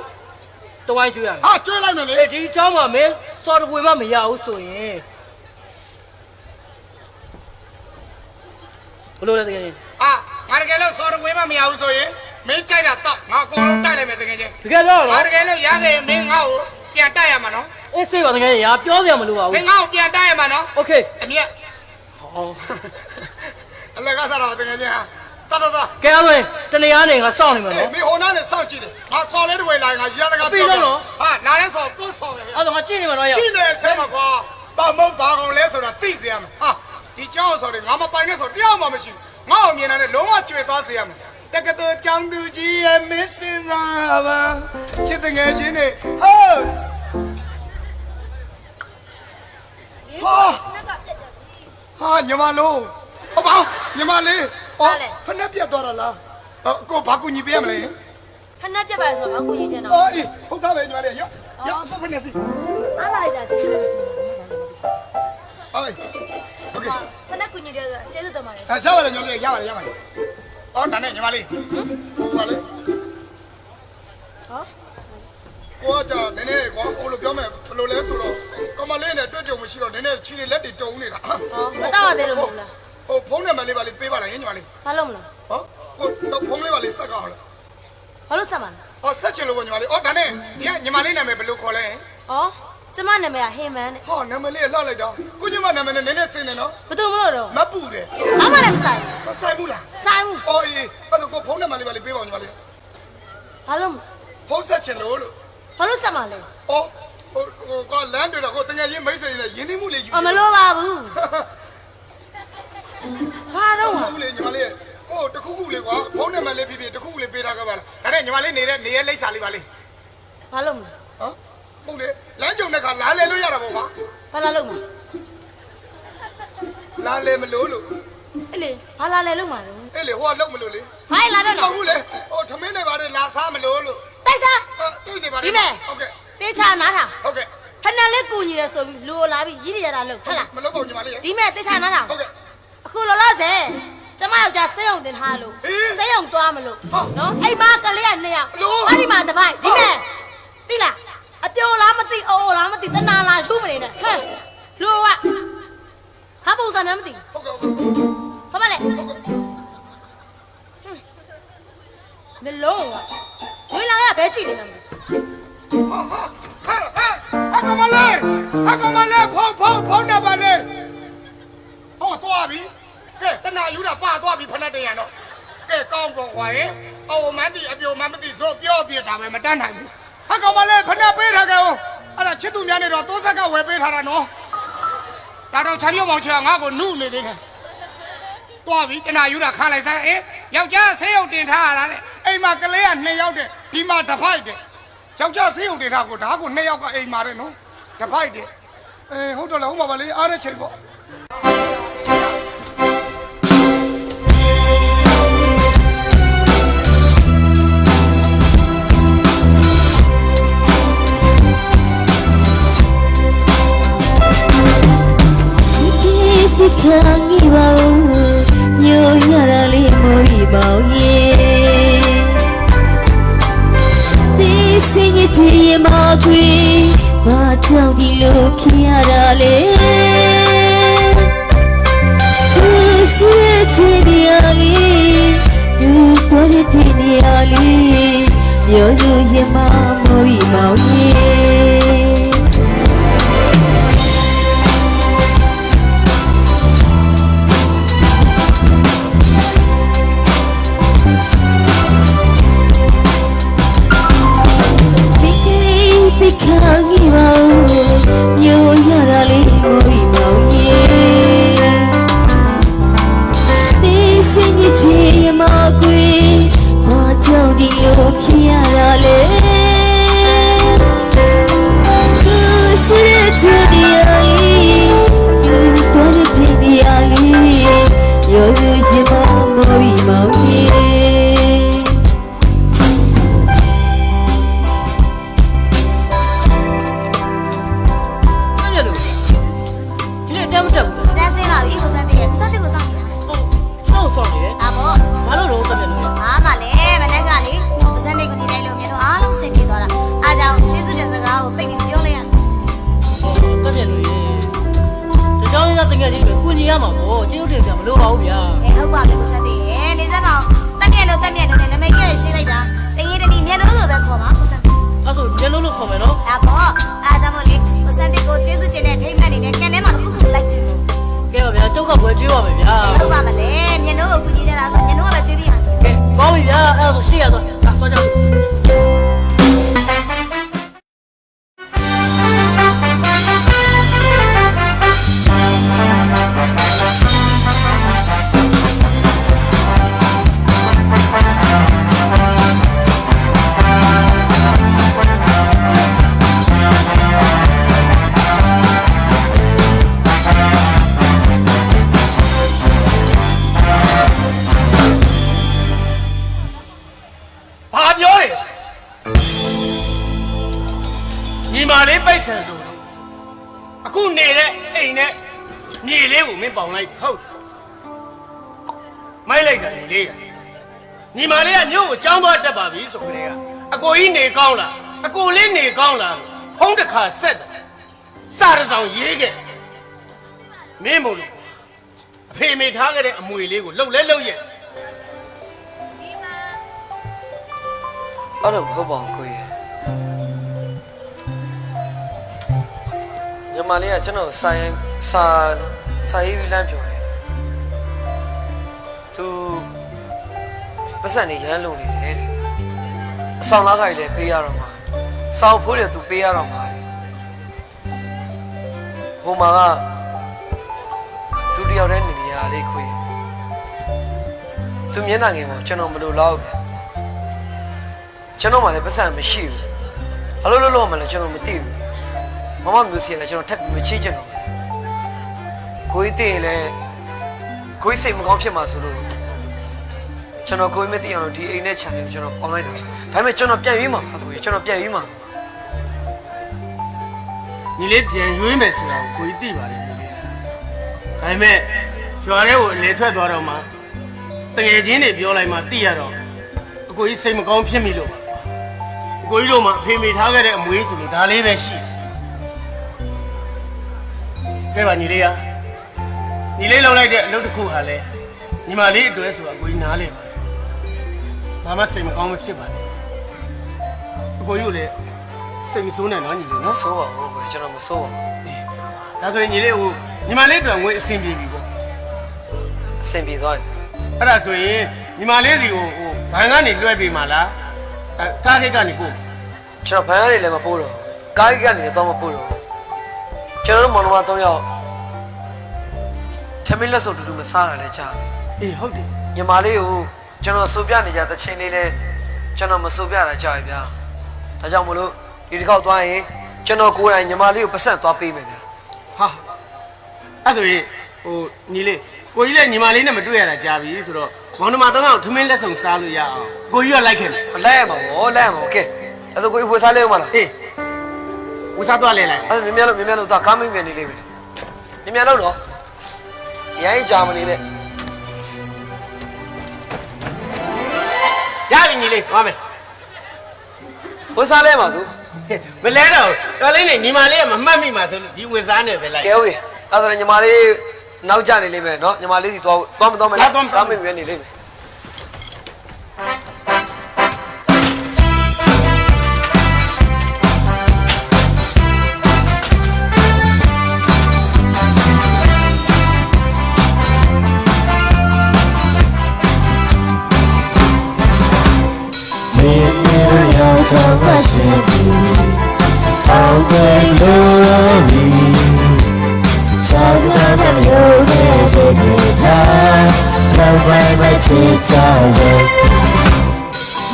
တဝိုင်းကျွေးရမယ် ဟာကျွေးလိုက်မယ်လေ အေးဒီအကြောင်းမှာမင်းစော်တပွေမှမရဘူးဆိုရင်ဘလို့လဲတကယ်ချင်း ဟာငါတကယ်လို့စော်တဝေးမမရဘူးဆိုရင်မင်းကြိုက်တာတော့ငါအကုန်လုံးတိုက်လိုက်မယ်တကယ်ချင်း တကယ်တော့ ငါ နော် တကယ်လို့ရခဲ့ရင်မင်းငါ့ကိုပြန်တိုက်ရမှာနော် အေးစိတ်ပါတကယ်ရာပြောစရာမလိုပါ မ ဘူး င်းငါ့ကိုပြန်တိုက်ရမှာနော် โอเค အမြတ်ဟောအလကားစားတော့တကယ်ချင်းဟာတ ကဲအဲ့ဆိုရင်တနေရာနေငါစောင့်နေမှာနော် မင်းဟိုနားနဲ့စောင့်ကြည့်တယ်ငါစော်လေးတွေလာငါရတကားပြောဟာနားနဲ့စော်ကိုစော်တယ် အဲ့တော့ငါကြည့်နေမှာနော်ရ ကြည့်နေဆဲမှာကွာတမုတ်ဘာကောင်လဲဆိုတာသိစေရမယ်ဟာဒီเจ้าဆိုတယ်ငါမပိုင်နဲ့ဆိုတယောက်မှမရှိဘူးငါ့ကိုမြင်တဲ့လုံးဝကျွေသွားစေရမယ်တက္ကသိုလ်ကျောင်းသူကြီးရဲ့မင်းစင်စားပါချစ်တငယ်ချင်းတွေဟောဟာညီမလို့ဟုတ်ပါညီမလေးဖက်နဲ့ပြတ်သွားတာလားကိုဘာကူညီပေးရမလဲ ဖက်နဲ့ပြတ်ပါလေဆိုတော့ဘာကိုရေးချင်တော့ အော်အေးဟုတ်သားပဲညီမလေးရောက်ကိုဖက်နဲ့စီ အားလာလိုက်တာရှိတယ်ဆို အော်โอเค ဖက်နဲ့ကိုညီတယ်ဆိုကျေးဇူးတင်ပါတယ် ရပါတယ်ညီမလေးရပါတယ်အော်ဒါနဲ့ညီမလေးဟိုပါလေကိုကကြာနည်းနည်းကွာဟိုလိုပြောမယ်ဘယ်လိုလဲဆိုတော့ကမလေးနဲ့တွေ့ကြုံမရှိတော့နည်းနည်းခြေလက်တွေတုံနေတာ မတော့ရသေးလို့မဟုတ်လား ဟိုဖုန်းနံပါတ်လေးပါလေးပေးပါလားညီမလေး ဘာလို့မလား ဟောကိုတော့ဖုန်းလေးပါလေးဆက်ကောင်းလား ဘာလို့ဆက်မှာလဲ ဟောဆက်ချင်လို့ညီမလေးအော်ဒါနဲ့ဒီကညီမလေးနာမည်ဘယ်လိုခေါ်လဲ ဩကျမနာမည်ကဟင်မန်တဲ့ ဟောနာမည်လေးလှလိုက်တော့ကိုညီမနာမည်နဲ့နည်းနည်းစင်နေနော် ဘယ်သူမလို့တော့ မပူတယ် ဘာမှလည်းမဆိုင် မဆိုင်ဘူးလား ဆိုင်ဘူး အော်အေးအဲ့တော့ကိုဖုန်းနံပါတ်လေးပါလေးပေးပါညီမလေး ဘာလို့ ဖုန်းဆက်ချင်လို့ ဘာလို့ဆက်မှာလဲ အော်ဟိုကလမ်းတွေတော့ကိုတကယ်ချင်းမိတ်ဆွေတွေလည်းယဉ်နှိမှုလေးယူ အမလို့ပါဘူးဘာတော့ ဟုတ်ဘူးလေညီမလေးကိုတခုခုလေးကွာဖုန်းနံပါတ်လေးပြပြတခုခုလေးပေးထားခဲ့ပါလားဒါနဲ့ညီမလေးနေတဲ့နေရဲလိပ်စာလေးပါလေး ဘာလို့မလဲ ဟမ်ဟုတ်လေလမ်းကြုံတဲ့ခါလားလဲလို့ရတာပေါ့ကွာ ဘာလာလို့မလဲ လားလဲမလို့လို့ အဲ့လေဘာလာလဲလို့မှာလဲ အဲ့လေဟိုကလုံးမလို့လေ ဘာလာတော့ မဟုတ်ဘူးလေဟိုထမင်းတွေပါတယ်လာစားမလို့လို့ တိုက်စား တွေ့နေပါတယ် ဒီမဲ့ ဟုတ်ကဲ့ တေးချနားထောင် ဟုတ်ကဲ့ ဖက်နဲ့လေးကူညီတယ်ဆိုပြီးလိုလာပြီးရည်ရတာလို့ဟုတ်လား မလို့ပေါ့ညီမလေး ဒီမဲ့တေးချနားထောင် ဟုတ်ကဲ့ အခုလောလောဆယ်ကျမယောက်ျားဆေးရုံတင်ထားလို့ ဟေး ဆေးရုံသွားမလို့ ဟုတ် နော်အဲ့မကလေးက2ယောက် လို့ အဲ့ဒီမှာတစ်ပိုက်ဒီမဲ့သိလားအပြိုလားမသိအိုးလားမသိတနာလားရှုမနေနဲ့ဟဲ့လူကဟာပုံစံနဲ့မသိ ဟုတ်ကဲ့ဟုတ်ကဲ့ ဘာမလဲမလုံးဝဝင်လာရဘဲကြည့်နေမှာ ဟာကမလေးဖုန်းနံပါတ်လေးဟောသွားပြီကဲတနာယူတာပါသွားပြီဖက်နဲ့တရံတော့ကဲကောင်းပေါ့ကွာရေအိုမန်းတီအပြိုမန်းမသိဆိုပြောပြတာပဲမတတ်နိုင်ဘူးဟာကမလေးဖက်နဲ့ပေးထားခဲ့ဦးအဲ့ဒါချစ်သူများနေတော့တိုးဆက်ကဝယ်ပေးထားတာနော်ဒါတော့ချမ်းမြောက်မောင်ချာငါ့ကိုနုနေသေးတယ်သွားပြီတနာယူတာခါလိုက်စမ်းအေးယောက်ျားဆေးရုံတင်ထားရတာတဲ့အိမ်မှာကလေးက2ယောက်တဲ့ဒီမှာတစ်ဖိုက်တဲ့ယောက်ျားဆေးရုံတင်ထားကိုဒါကို2ယောက်ကအိမ်မှာတဲ့နော်တစ်ဖိုက်တဲ့ဟုတ်တော့လားဟုတ်ပါပါလေအားတဲ့ချိန်ပေါ့ခံမိပါဦးမျိုးရတာလေးမွေးပါဦးဒီစင်ကြီးတည်းမှာခွေဘာကြောင့်ဒီလိုဖြစ်ရတာလဲဒီရှိတဲ့နေရာလေးဒီပေါ်တဲ့နေရာလေးမျိုးရမမွေးပါဦးခံမိပါဦးမျိုးရတာလေးမွေးမောင်ရဲ့ဒီစင်ကြီးချေမကွေဘာကြောင့်ဒီလိုဖြစ်ရတာလဲသူရှိတဲ့ဒီအလေးသူတော်တဲ့ဒီအလေးရောရမမွေးမောင်ရဲ့တန်းစင်းလာပြီကိုစံ ရမှာပေါ့ကျေးဇူးတင်စရာမလိုပါဘူးဗျာ ဟုတ်ပါပြီကိုစက်တည်းရေနေစမ်းတော့တက်မြက်လို့နမိတ်ကြီးရှင်းလိုက်တာတရေတတိမျက်လုံးလိုပဲခေါ်ပါကိုစက် အဲ့ဆိုမျက်လုံးလို့ခေါ်မယ်နော် ဒါပေါ့အားကြောင့်မို့လေကိုစက်တည်းကိုကျေးဇူးတင်တဲ့ထိမ့်မှတ်နေတဲ့ကန်ထဲမှာတစ်ခုခုလိုက်ကြည့်လို့ ကဲပါဗျာကျုပ်ကဘွယ်ကျွေးပါမယ်ဗျာ ဟုတ်ပါမလဲမျက်လုံးကိုကူညီနေတာဆိုမျက်လုံးကပဲကျွေးပြရစီ ကဲကောင်းပြီဗျာအဲ့ဆိုရှေ့ရတော့သွားကြအောင် ဘာပြောလဲညီမလေးပိတ်ဆန်ဆိုအခုနေတဲ့အိမ်နဲ့မြေလေးကိုမင်းပေါင်လိုက်ဟုတ်မိုက်လိုက်တာညီလေးကညီမလေးကမြို့ကိုကြောင်းသွားတက်ပါပြီဆိုကြတယ်ကအကိုကြီးနေကောင်းလားအကိုလေးနေကောင်းလားဖုံးတစ်ခါဆက်တယ်စရဆောင်ရေးခဲ့မင်းမို့လို့အဖေမေထားခဲ့တဲ့အမွေလေးကိုလှုပ်လဲလှုပ်ရဲ့ အဲ့တော့ဟုတ်ပါဘူးကိုကြီးညီမလေးကကျွန်တော်စာရေးလမ်းပြောတယ်သူပတ်စံနေရမ်းလုံနေတယ်လေအဆောင်လားခိုင်လည်းပေးရတော့မှာစောင်းဖိုးတယ်သူပေးရတော့မှာဟိုမှာကသူတယောက်တည်းနေနေရလေးခွေသူမျက်နှာငယ်မှာကျွန်တော်မလိုတော့ဘူးကျွန်တော်မှလည်းပတ်စံမရှိဘူးအလိုလိုမှလည်းကျွန်တော်မသိဘူးမမမျိုးစီလည်းကျွန်တော်ထပ်မချေးချင်တော့ကိုကြီးသိရင်လည်းကိုကြီးစိတ်မကောင်းဖြစ်မှာဆိုလို့ကျွန်တော်ကိုကြီးမသိအောင်ဒီအိမ်နဲ့ခြံလေးကျွန်တော်ပေါင်းလိုက်တာဒါပေမဲ့ကျွန်တော်ပြန်ရွေးမှာကိုကြီးကျွန်တော်ပြန်ရွေးမှာ ညီလေးပြန်ရွေးမယ်ဆိုတာကိုကိုကြီးသိပါတယ်ညီလေးဒါပေမဲ့ရွာထဲကိုလေထွက်သွားတော့မှတကယ်ချင်းတွေပြောလိုက်မှသိရတော့အကိုကြီးစိတ်မကောင်းဖြစ်မိလို့ပါအကိုကြီးတို့မှအဖေမေထားခဲ့တဲ့အမွေးဆိုလို့ဒါလေးပဲရှိကဲပါညီလေးညီလေးလောက်လိုက်တဲ့အလုပ်တစ်ခုဟာလဲညီမလေးအတွက်ဆိုတာကိုကြီးနားလဲပါဘာမှစိတ်မကောင်းမဖြစ်ပါနဲ့အကိုကြီးကိုလည်းစိတ်မဆိုးနဲ့နော်ညီလေးနော် ဆိုးပါဘူးကိုကျွန်တော်မဆိုးပါဘူး ဒါဆိုရင်ညီလေးဟိုညီမလေးအတွက်ငွေအဆင်ပြေပြီပေါ့ အဆင်ပြေသွားတယ် အဲ့ဒါဆိုရင်ညီမလေးစီကိုဟိုဘဏ်ကနေလွှဲပေးမှာလားကားခိတ်ကနေပို့ ကျွန်တော်ဘန်ကနေလည်းမပို့တော့ကားကြီးကနေလည်းတော့မပို့တော့ကျွန်တော်တို့မောင်နှမ၃ယောက်ထမင်းလက်စုပ်တူတူမစားတာလည်းကြားတယ် အေးဟုတ်တယ် ညီမလေးကိုကျွန်တော်စူပြနေကြတဲ့ချင်းလေးလဲကျွန်တော်မစူပြတာကြားရဗျာဒါကြောင့်မလို့ဒီတစ်ခေါက်သွားရင်ကျွန်တော်ကိုယ်တိုင်ညီမလေးကိုပတ်စံသွားပေးမယ်ဗျာ ဟာအဲ့ဆိုရင်ဟိုညီလေးကိုကြီးလည်းညီမလေးနဲ့မတွေ့ရတာကြာပြီဆိုတော့မောင်နှမတော့ထမင်းလက်ဆောင်စားလို့ရအောင်ကိုကြီးကလိုက်ခဲ့မယ် လိုက်ရမှာဗောလိုက်ရမှာโอเคအဲ့ဒါကိုဝယ်စားလေးဦးမလား အေးဝစားသွားလဲလိုက် အဲ့မြင်မြလို့သွားကားမင်းပြန်နေလိမ့်မယ်မြင်လို့တော့ရိုင်းကြာမနေနဲ့ ရပြီညီလေးသွားမယ် ဝယ်စားလေးမှာသူ မလဲတော့တော်လေးနဲ့ညီမလေးကမမှတ်မိမှာဆိုလို့ဒီဝစားနဲ့ပဲလိုက်က ဲဦးအဲ့ဒါညီမလေးနောက်ကျနေလိမ့်မယ်နော်ညီမလေးစီသွားမသွားမလားကားမင်းပြန်နေလိမ့်မယ် All day lonely, child of the baby time, love my child.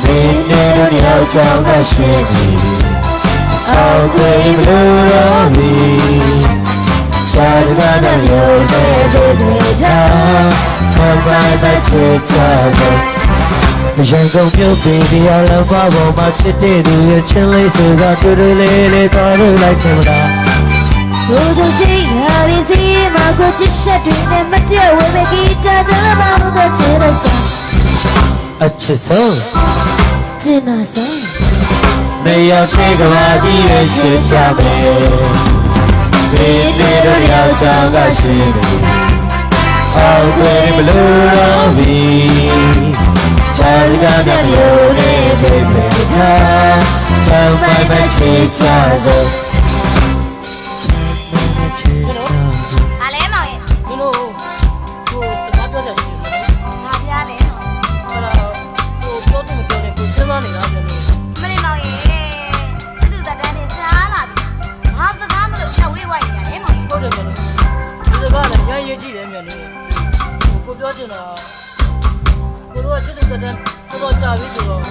Minute your child was shady. All day lonely, child of the baby time, love my child. ရန်ကုန်မြို့ပြည်ဒီအလောင်းပေါ်မှာချစ်တဲ့သူရဲ့ချင်းလေးဆိုတာတူတူလေးလေးတော်လို့လိုက်ချင်တာဘုဒ္ဓစိတ်ဟာဒီစီမကိုတစ္ဆတ်တွေနဲ့မတည့်ဝဲမဂီတာတော့မောင်းတဲ့ချစ်တဲ့ဆောင်အချစ်ဆုံးကျင်နာဆုံးနေရာသေးကဘာကြီးရဲ့ချစ်ကြမယ်ဒီနေ့တော့ရောက်ချောင်းကရှိနေ အောက်ွယ်မလို့တော့ဘူးချာကတဲ့မျိုးနဲ့ပြေးပြေးချာတောင်းပိုင်မချေချာစို့ အားလဲမောင်ရဲ့ ဒီလိုဟိုစကားပြောကြရှိတယ် ဘာပြားလဲမောင် အဲ့ဒါဟိုပြောတယ်မပြောတယ်ကိုစဉ်းစားနေတာပြန်လို့ မလေးမောင်ရဲ့စစ်သူသက်တမ်းနဲ့ကြားလာပြီဘာစကားမလို့ချက်ဝေးဝိုက်နေရတယ်မောင်ရဲ့ ဟုတ်တယ်ပြန်လို့ဒီစကားလည်းညံ့ရေးကြည့်တယ်မြန်လို့ကိုပြောချင်တာကိုတို့ကစစ်တဲ့တဲ့တော်ကြာပြီဆိုတော့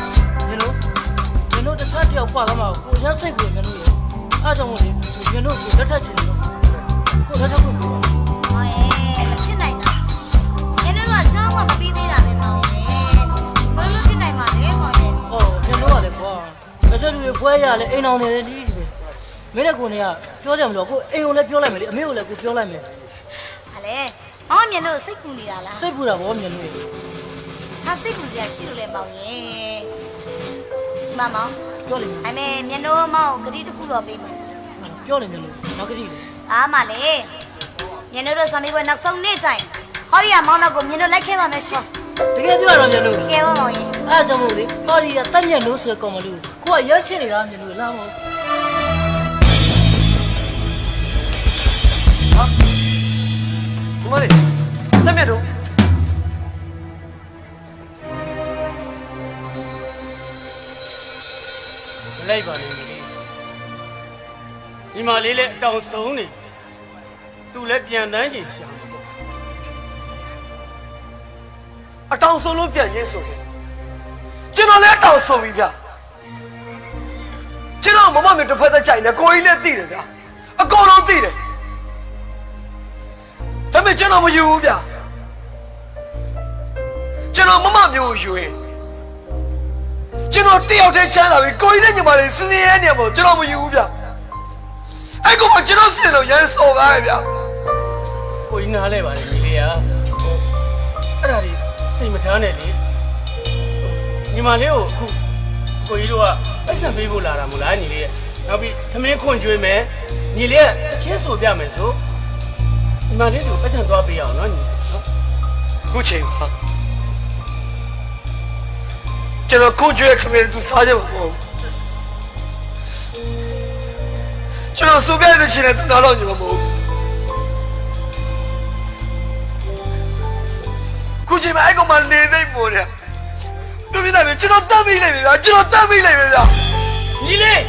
မြန်လို့တစ်ခါတယောက်ပါကမှကိုရစိတ်ကိုမြန်လို့အားကြောင့်မို့လေမြန်လို့ကိုလက်ထက်ချင်တယ်ကိုလက်ထက်ကိုပြော မောင်ရဲ့ဖြစ်နိုင်တာညနေတော့ချောင်းကမပြီးသေးတာပဲမောင်ရဲ့ဘယ်လိုဖြစ်နိုင်မှာလဲမောင်ရဲ့ 哦，မြန်လို့ရတယ်ကွာ။ဒါဆိုလူတွေပွဲရလဲအိမ်အောင်နေတယ်ဒီပဲ။မင်းနဲ့ကိုနေကပြောကြမလို့ကိုအိမ်အောင်လည်းပြောလိုက်မယ်လေအမေကိုလည်းကိုပြောလိုက်မယ် ဟာလေမောင်မြင်လို့စိတ်ပူနေတာလား ။စိတ်ပူတာဗောမြန်လို့ ဟာစိတ်ပူစရာရှိလို့လဲမောင်ရဲ့မမောင် ပြောလိမ့်မယ် အမေမျက်နှာမောင်ဂရီတစ်ခုတော့ပေးမယ် ။ပြောလိမ့်မယ်လို့နောက်ကတိလေ အားမလေးမျက်နှာတော့စမေးပွဲနောက်ဆုံးနေ့ကျရင်ဟောဒီကမောင်တော့ကိုမျက်နှာလိုက်ခဲ့ပါမယ်ရှင် ။တကယ်ပြောရတော့မြန်လို့ ကဲပါမောင်ရဲ့ အားကြောင့်မို့လေဟောဒီကတက်မြက်လို့ဆိုရကောင်မလို့ကိုကရက်ချစ်နေတာမြန်လို့လာမို့ ဒီမလေးတက်မြတ်တော့ မလိုက်ပါနဲ့ညီလေးညီမလေးလည်းအတောင်ဆုံးနေသူလည်းပြန်တန်းချင်ရှာမှာပေါ့ အတောင်ဆုံးလို့ပြန်ချင်းဆိုရင်ကျွန်တော်လည်းအတောင်ဆုံးပြီဗျကျွန်တော်မမမျိုးတစ်ဖက်သက်ကြိုင်နေကိုကြီးလည်းသိတယ်ဗျအကုန်လုံးသိတယ်ဒါပေမဲ့ကျွန်တော်မယူဘူးဗျကျွန်တော်မမမျိုးကိုယူရင်ကျွန်တော်တယောက်တည်းချမ်းသာပြီကိုကြီးနဲ့ညီမလေးစင်းရဲနေမှာကျွန်တော်မယူဘူးဗျအဲ့ကောင်ကကျွန်တော်ပြင်လို့ရမ်းစော်ကားရဗျ ကိုကြီးနားလဲပါလေညီလေးอ่ะအဲ့ဒါတွေစိတ်မထားနဲ့လေညီမလေးကိုအခုကိုကြီးတို့ကပတ်စံပေးဖို့လာတာမို့လားညီလေးရဲ့နောက်ပြီးသမင်းခွန်ကျွေးမယ်ညီလေးကအချင်းဆိုပြမယ်ဆိုညီမလေးတို့ပတ်စံသွားပေးအောင်နော်ညီနော် ခုချိန်မှာကျွန်တော်ကိုကျွေးခမင်းသူစားကြမှာမဟုတ်ကျွန်တော်စုပြတဲ့ချင်းနဲ့သူနားတော့ညီမမဟုတ်ခုချိန်မှာအဲ့ကောင်မနေသိမ့်မို့တဲ့သူပြတယ်ကျွန်တော်တတ်မိလိုက်ပြီဗျာကျွန်တော်တတ်မိလိုက်ပြီဗျာ ညီလေး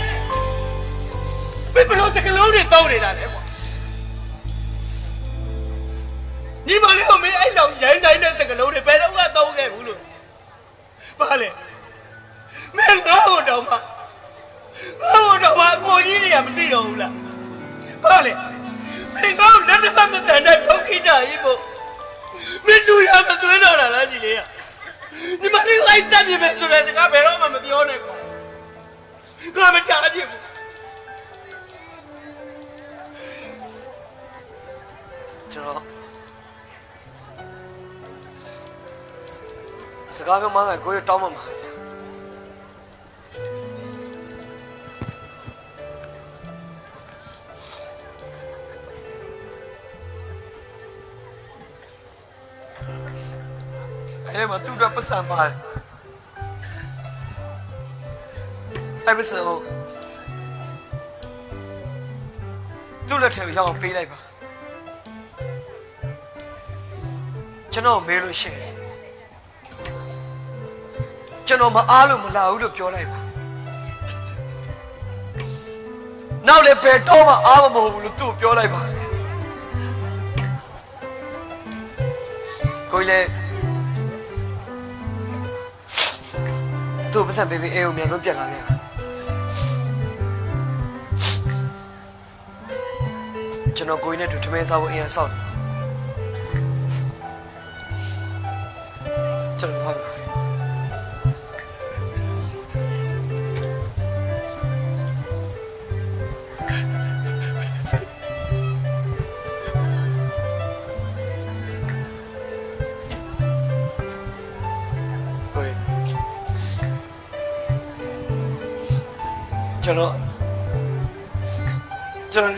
ဘယ်လိုစကလုံးတွေတောင်းနေတာလဲကွာညီမလေးကိုမင်းအဲ့လောက်ရိုင်းဆိုင်တဲ့စကလုံးတွေဘယ်တော့မှတောင်းခဲ့ဘူးလို့ဘာလဲမင်းငါ့ကိုတောင်းမှာအကိုကြီးတွေကမသိတော့ဘူးလားဘာလဲမင်းငါ့ကိုလက်တစ်ဖက်မတန်တဲ့ဒုက္ခိတကြီးကိုမင်းလူရမသွင်းတော့တာလားညီလေးကညီမလေးလိုက်တက်ပြမယ်ဆိုတဲ့စကားဘယ်တော့မှမပြောနဲ့ကွာငါမချားချင်ဘူး ကျွန်တော်စကားပြောမှန်းကကိုရတောင်းမှမှာအဲ့မှာသူ့ကပတ်စံပါတယ်အဲ့ပတ်စံကိုသူ့လက်ထဲကိုရောက်အောင်ပေးလိုက်ပါကျွန်တော်မေးလို့ရှိရင်ကျွန်တော်မအားလို့မလာဘူးလို့ပြောလိုက်ပါနောက်လည်းဘယ်တော့မှအားမမဟုတ်ဘူးလို့သူ့ပြောလိုက်ပါကိုကြီးလည်းသူ့ပတ်စံပေးပြီးအေးကိုမြန်ဆုံးပြန်လာခဲ့ပါကျွန်တော်ကိုကြီးနဲ့တူထမင်းစားဖို့အရင်ဆောက်တယ်ကျွန်တော်ထားပြီကျွန်တော်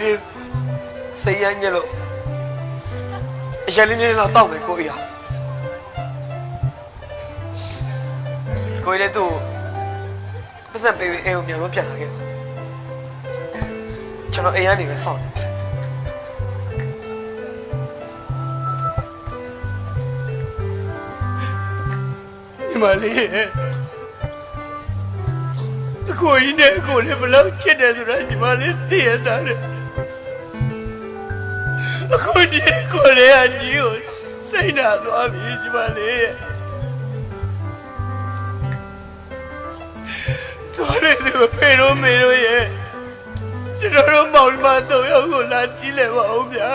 ဒီစိတ်ရညလို့ အရင်လေးတော့တောက်ပဲကိုအေးဟာကိုအေးလည်းသူ့ပတ်စံပေးပြီးအိမ်ကိုမြန်လို့ပြန်လာခဲ့ကျွန်တော်အိမ်ကနေပဲစောင့်တယ်ညီမလေးကိုကြီးနဲ့ကိုလေးဘလို့ချစ်တယ်ဆိုတာညီမလေးသိရတာလေအခုဒီကိုလေးအကြီးကိုစိတ်နာသွားပြီညီမလေးတော်တယ်သူဖေရိုးမေရိုးရဲ့ကျွန်တော်တို့မောင်မတော်ရောက်ကိုလာကြည့်လဲပါဦးဗျာ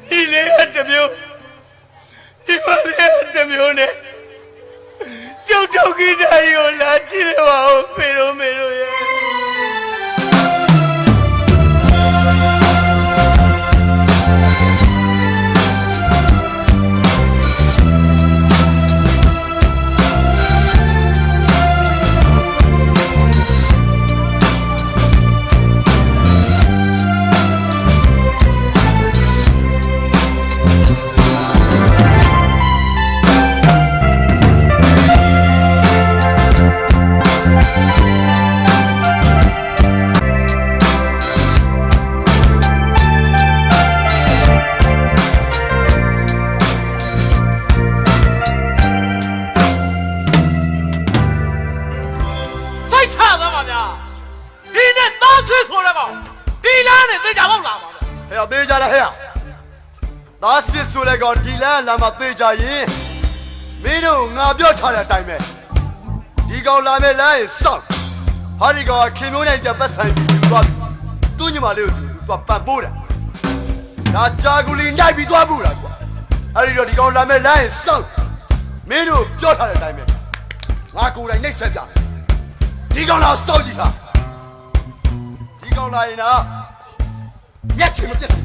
ဒီလေးအတမျိုးဒီမလေးအတမျိုးနဲ့ကျောက်တောက်ကြီးတိုင်းကိုလာကြည့်လဲပါဦးဖေရိုးမေရိုးရဲ့သေးကြလားဟဲ့သားစစ်ဆိုလည်းကောဒီလန်းလာမှသေးကြရင်မင်းတို့ငါပြောထားတဲ့အတိုင်းပဲဒီကောင်လာမဲ့လမ်းရင်စောက်ဟာဒီကောင်ခင်မျိုးနဲ့ကြပတ်ဆိုင်ပြီးယူသွားပြီသူ့ညီမလေးကိုသူပတ်ပိုးတာဒါကြာကူလီနိုင်ပြီးသွားဘူးလားကွာအဲ့ဒီတော့ဒီကောင်လာမဲ့လမ်းရင်စောက်မင်းတို့ပြောထားတဲ့အတိုင်းပဲငါကိုယ်တိုင်နှိပ်ဆက်ပြမယ်ဒီကောင်လာစောက်ကြည့်ထားဒီကောင်လာရင်တော့မျက်စိမပြတ်စေ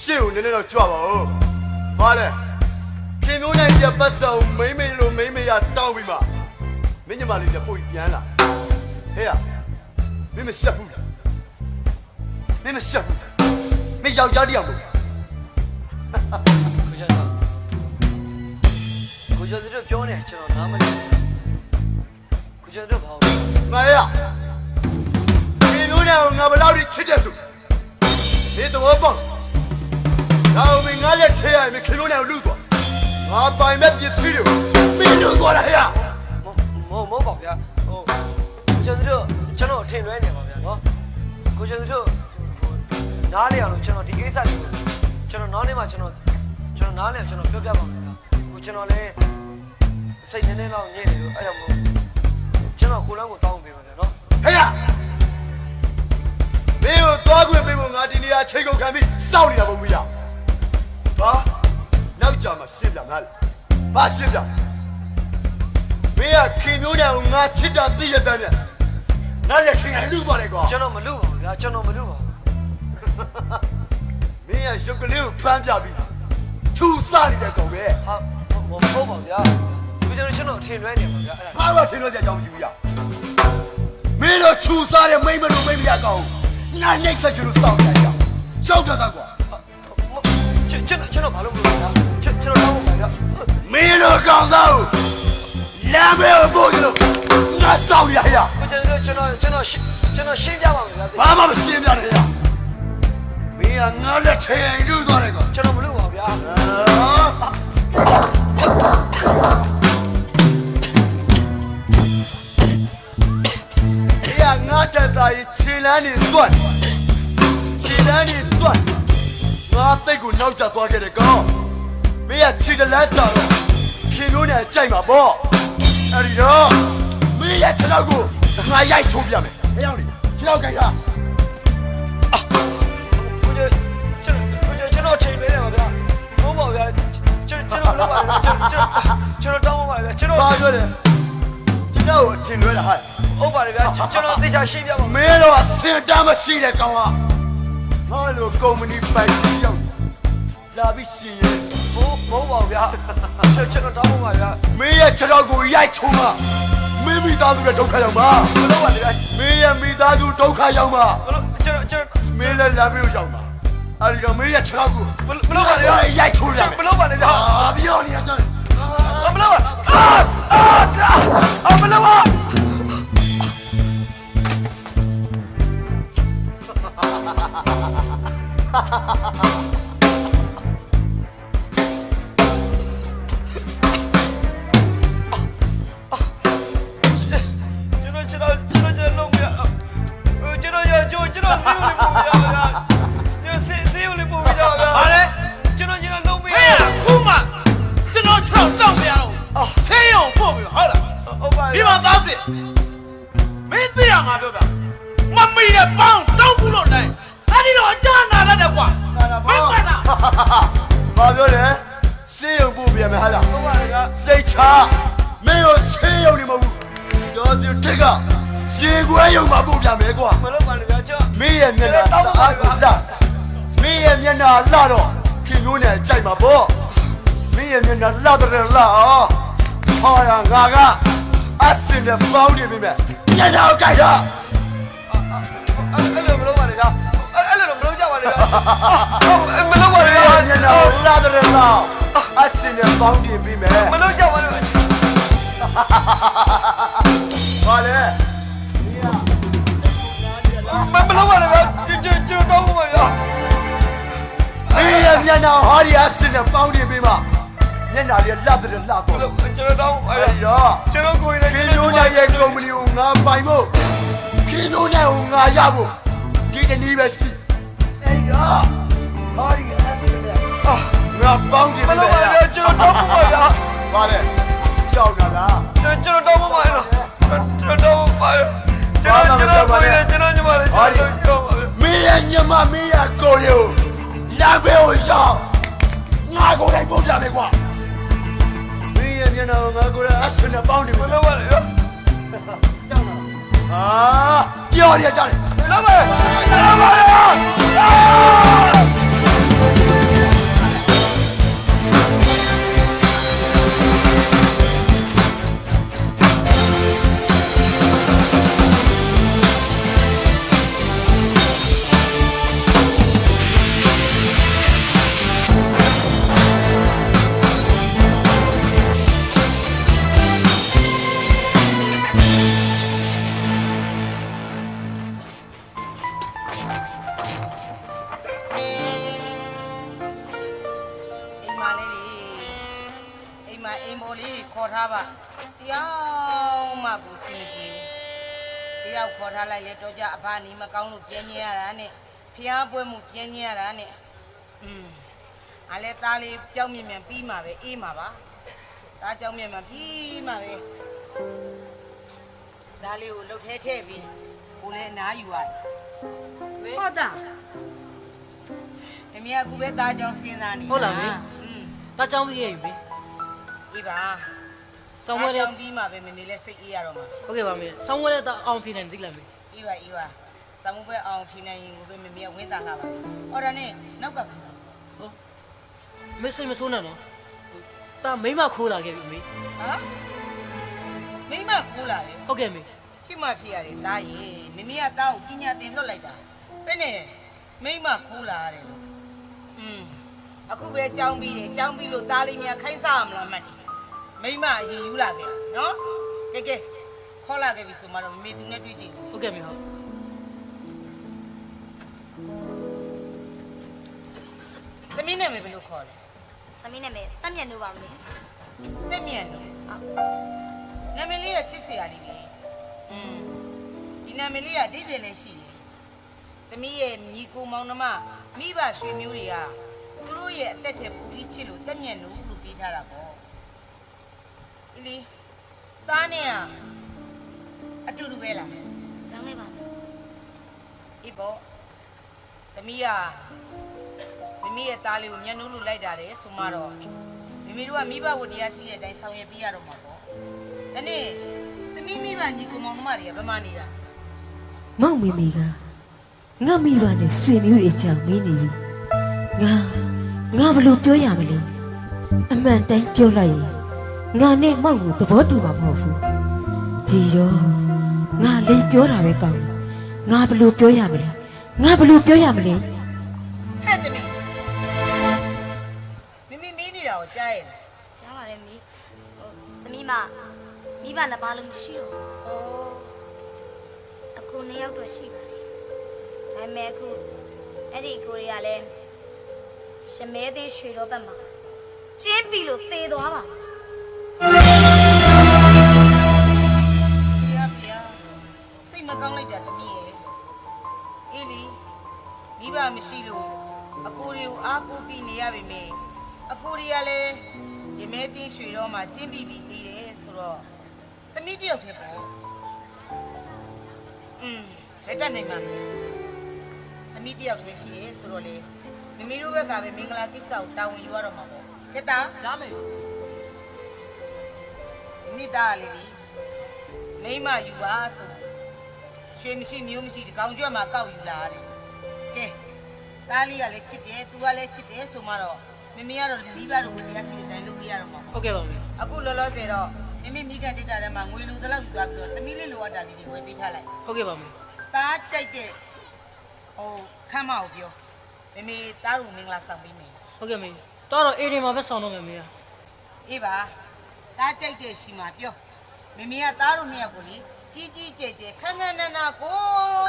ရှေ့ကိုနည်းနည်းတော့ကြွပါဦးဘာလဲခင်မျိုးနဲ့ရပတ်စုံမိမ့်လို့မိမ့်ရတောင်းပြီးမှမင်းညီမလေးကပို့ပြန်လာဟဲ့မင်းမရှက်ဘူးမင်းမရှက်ဘူးမင်းယောက်ျားတယောက်ကိုကိုကျော်တို့ပြောနေကျွန်တော်နားမလည်ကိုကျော်တို့ဘာလို့မရခင်မျိုးနဲ့ငါဘယ်လောက်ထိချစ်တယ်ဆိုဒီတော့ပေါ့ဒါမင်းငါလက်ထဲရမယ်ခင်မျိုးနဲ့လူသွားငါပိုင်မဲ့ပစ္စည်းတွေမင်းလူသွားလားဟဲ့မဟုတ်ပါဗျာဟိုကိုကျော်တို့ကျွန်တော်ထင်လွဲနေပါဗျာနော်ကိုကျော်တို့နားလေအောင်လို့ကျွန်တော်ဒီကိစ္စကိုကျွန်တော်နားလေမှာကျွန်တော်နားလေကျွန်တော်ပြောပြပါမယ်ဗျာကိုကျွန်တော်လည်းစိတ်နည်းနည်းတော့ညစ်နေလို့အဲ့ကြောင့်မို့ကျွန်တော်ကိုလန်းကိုတောင်းပေးပါဗျာနော်ဟဲ့မင်းကိုသွားခွင့်ပေးဖို့ငါဒီနေရာချိန်ကုန်ခံပြီးစောင့်နေတာမဟုတ်ဘူးရဘာနောက်ကြမှာရှင်းပြငါလေဘာရှင်းပြမင်းကခင်မျိုးနဲ့ငါချစ်တာသိရတဲ့နဲ့နားရခင်ရလူသွားတယ်ကွာကျွန်တော်မလူပါဘူးဗျာကျွန်တော်မလူပါဘူးမင်းကရုပ်ကလေးကိုဖမ်းပြပြီးထူစားနေတဲ့ကောင်ပဲဟာမဟုတ်ပါဗျာဒီကျွန်တော်ထင်လွဲနေပါဗျာအဲ့ဒါဘာမှထင်လွဲစရာအကြောင်းမရှိဘူးရမင်းတို့ထူစားတဲ့မိမလို့မိမရကောင်နားနှိပ်ဆက်ချင်လို့စောင့်နေရကြောက်တတ်တာကွာကျွန်တော်ဘာလို့မလုပ်လဲကျွန်တော်တောင်းပါဗျာမင်းတို့ကောင်စားကိုလမ်းမေးဖို့လို့ငါစောင့်ရရကျွန်တော်ရှင်းပြပါမယ်ဗျာဘာမှမရှင်းပြနဲ့ရမင်းကငါလက်ထဲလူသွားတယ်ကွာကျွန်တော်မလုပ်ပါဗျာငါတက်တာကြီးခြေလန်းနေတွတ်ခြေလန်းနေတွတ်ငါတိတ်ကိုနောက်ကျသွားခဲ့တယ်ကောင်မင်းကခြေတလန်းတော့ခင်မျိုးနဲ့ကြိုက်မှာပေါ့အဲ့ဒီတော့မင်းရဲ့ခြေလောက်ကိုငါရိုက်ချိုးပြမယ်ဟဲ့အောင်လေခြေလောက်ကြိုက်တာကျွန်တော်ချိန်ပေးတယ်ပါဗျာဟုတ်ပါဗျာကျွန်တော်လုပ်ပါဗျာကျွန်တော်တောင်းပါဗျာကျွန်တော်ဘာပြောလဲကျွန်တော်အထင်လွဲတာဟာဟုတ်ပါတယ်ဗျာကျွန်တော်သေချာရှင်းပြပါမယ်မင်းတော့စင်တာမရှိတဲ့ကောင်ကဟာလိုကုမ္ပဏီပိုင်ရောက်လာပြီးရှင်ရင် ဘုံပါဗျာချက်တော့တောင်းပါဗျာ မင်းရဲ့ခြေတော်ကိုရိုက်ချုံမှာမင်းမိသားစုရဲ့ဒုက္ခရောက်မှာ ဘလို့ပါလေဗျာ မင်းရဲ့မိသားစုဒုက္ခရောက်မှာ ဘလို့ကျွန်တော် မင်းလည်းလာပြီးရောက်မှာအဲ့ဒီတော့မင်းရဲ့ခြေတော်ကို ဘလို့ပါလေဗျာ ရိုက်ချုံရမယ် ဘလို့ပါလေဗျာ ပြောနေရကြတယ် ဘလို့ပါဘလို့ပါဘာပြောလဲဆေးရုံပို့ပြန်မယ်ဟာလားဟုတ်ပါလေဗျာစိတ်ချမင်းကိုဆေးရုံနေမဟုတ်ဘူးကျော်စီတက်ကရေခွဲရုံမှာပို့ပြန်မယ်ကွာ မလို့ပါလေဗျာကျွန်တော် မင်းရဲ့မျက်နှာတအားကိုလှမင်းရဲ့မျက်နှာလှတော့ခင်မျိုးနဲ့ကြိုက်မှာပေါ့မင်းရဲ့မျက်နှာလှတဲ့လှအောင်ဟောရငါကအစင်နဲ့ပေါင်းနေပြီမဲ့မျက်နှာကိုကြိုက်တာ အဲ့လိုမလို့ပါလေဗျာအဲ့လိုမလို့ကြပါလေဗျာမလို့ပါလေဗျာ မျက်နှာကိုလှတဲ့လှအောင်အစင်နဲ့ပေါင်းနေပြီမဲ့ မလို့ကြပါလေဗျာ ဟာလေ မလို့ပါလေဗျာကျွန်တော်တောင်းပါဗျာ မင်းရဲ့မျက်နှာဟာဒီအစင်နဲ့ပေါင်းနေပြီမှာမျက်နှာလေးလှတဲ့လှတော့ ကျွန်တော်တောင်းပါဗျာ အဲ့ဒီတော့ ကျွန်တော်ကိုယ်နဲ့ ခင်မျိုးနဲ့ရဲ့ကုမ္ပဏီကိုငါပိုင်ဖို့ခင်မျိုးနဲ့ကိုငါရဖို့ဒီတနည်းပဲစီအဲ့ဒီတော့ဟာဒီအစင်နဲ့ငါပေါင်းနေပြီ မလို့ပါလေဗျာကျွန်တော်တောင်းပါဗျာ ပါလေကြောက်တာလား ကျွန်တော်တောင်းပါဗျာကျွန်တော်တောင်းပါဗျာကျွန်တော်ကိုယ်နဲ့ကျွန်တော်ညီမလေးကျွန်တော်ပြောပါဗျာ မင်းရဲ့ညမမင်းရဲ့ကိုရီကိုလာပဲကိုရောက်ငါကိုယ်တိုင်ပို့ပြမယ်ကွာမင်းရဲ့မျက်နှာကိုငါကိုယ်တိုင်အစင်နဲ့ပေါင်းနေ မ ပြီ လို့ပါလေဗျာ ဟာပြောရကြတယ် လာပါလာပါအိမ်ပေါ်လေးခေါ်ထားပါတရားမှကိုစီမပြေတယောက်ခေါ်ထားလိုက်လေတော့ကြအဖနီမကောင်းလို့ပြင်းညရတာနဲ့ဖျားပွဲမှုပြင်းညရတာနဲ့အလဲသားလေးကြောက်မြင်မြန်ပြီးမှာပဲအေးမှာပါသားကြောက်မြင်မြန်ပြီးမှာပဲသားလေးကိုလှုပ်ထဲထည့်ပြီးကိုလည်းအနားယူရတယ်ဟုတ်တာမမေကပဲသားကြောင်စဉ်းစားနေဟုတ်လားမေသားကြောင်ပြီးရင်ပဲအေးပါဆောင်းဝဲတဲ့ပြီးမှပဲမမေလည်းစိတ်အေးရတော့မှာဟုတ်ကဲ့ပါမေဆောင်းဝဲတဲ့အောင်ဖြေနိုင်တယ်သိလားမေအေးပါဆောင်းဝဲအောင်ဖြေနိုင်ရင်ကိုပဲမမေကဝင်းတာလာပါအော်ဒါနဲ့နောက်ကပါဟုတ်မေစိတ်မဆိုးနဲ့နော်တာမိမခိုးလာခဲ့ပြီမေဟမ်မိမခိုးလာတယ်ဟုတ်ကဲ့မေဖြစ်မှဖြစ်ရတယ်တားရင်မမေကတားကိုပညာသင်လွတ်လိုက်တာဘယ်နဲ့မိမခိုးလာရတယ်လို့အခုပဲကြောင်းပြီးတယ်ကြောင်းပြီးလို့သားလေးများခိုင်းစားရမလားမှတ်တယ်မိမအရင်ယူလာခဲ့နော်ကဲခေါ်လာခဲ့ပြီဆိုမှတော့မမေသူနဲ့တွေ့ကြည့်ဟုတ်ကဲ့မေဟုတ်သမီးနဲ့မေဘယ်လိုခေါ်လဲသမီးနဲ့မေတက်မြတ်လို့ပါမလို့တက်မြတ်လို့ဟုတ်နာမည်လေးကချစ်စရာလေးပဲဒီနာမည်လေးကဒိဗေလည်းရှိတယ်သမီးရဲ့ညီကိုမောင်နှမမိဘရွှေမျိုးတွေကသူတို့ရဲ့အသက်ထဲပူပြီးချစ်လို့တက်မြတ်လို့ပြီးထားတာပေါ့အီလီသားနဲ့အတူတူပဲလားကျောင်းလေးပါအေးပေါ့သမီးကမမေရဲ့သားလေးကိုမျက်နှာလို့လိုက်တာတယ်ဆိုမှတော့မမေတို့ကမိဘဝတရားရှိတဲ့အတိုင်းဆောင်ရွက်ပေးရတော့မှာပေါ့ဒါနဲ့သမီးမိဘညီကိုမောင်နှမတွေကဘယ်မှာနေတာမောင်မေမေကငါမိဘနဲ့ဆွေမျိုးတွေကြောင့်မင်းနေပြီငါဘလို့ပြောရမလဲ အမှန်တိုင်းပြောလိုက်ရင်ငါနဲ့မောင်ကိုသဘောတူမှာမဟုတ်ဘူးဒီရောငါလိန်ပြောတာပဲကောင်းတယ်ငါဘယ်လိုပြောရမလဲငါဘယ်လိုပြောရမလဲ ဟဲ့သမီးမိမီးနေတာကိုကြားရဲ့ ကြားပါလေမီးသမီးမမိဘနှစ်ပါးလုံးမရှိတော့ အိုး အကိုနှစ်ယောက်တော့ရှိပါတယ်ဒါပေမဲ့အခုအဲ့ဒီအကိုတွေကလည်းရှမဲသေးရွှေတော့ဘက်မှာကျင်းပြီလို့သေသွားပါ ပြာစိတ်မကောင်းလိုက်တာသမီးရဲ့အေးလီမိဘမရှိလို့အကိုတွေကိုအားကိုးပြီးနေရပါမယ်အကိုတွေကလည်းရမဲတင်းရွှေတော့မှကျင်းပြီးပြီးသေးတယ်ဆိုတော့သမီးတယောက်တည်းပေါ့လက်တက်နိုင်မှာသမီးတယောက်တည်းရှိရဲဆိုတော့လေမမီတို့ဘက်ကပဲမင်္ဂလာကိစ္စကိုတာဝန်ယူရတော့မှာပေါ့ကဲတာဒါမယ်မိသားလေးလီမိမယူပါဆိုရွှေမရှိမျိုးမရှိဒီကောင်ကြွက်မှာကောက်ယူလာတယ်ကဲသားလေးကလည်းချစ်တယ်သူကလည်းချစ်တယ်ဆိုမှတော့မမေကတော့လီးပါတော့ဝင်ရရှိတဲ့အတိုင်းလုပ်ပြရတော့မှာဟုတ်ကဲ့ပါမေအခုလောလောဆယ်တော့မမေမိခင်တိတ်တာထဲမှာငွေလူတလောက်ယူသွားပြီးတော့သမီးလေးလိုအပ်တာလေးတွေဝယ်ပေးထားလိုက်ဟုတ်ကဲ့ပါမေသားကြိုက်တဲ့ဟိုခမ်းမကိုပြောမမေသားတို့မင်္ဂလာဆောင်ပေးမယ်ဟုတ်ကဲ့မေတော့အေးဒီမှာပဲဆောင်တော့မယ်မေအေးပါသားကြိုက်တဲ့ရှိမှာပြောမမေကသားတို့နှစ်ယောက်ကိုလေကြီးကြီးကျယ်ကျယ်ခန်းခန်းနာနာကို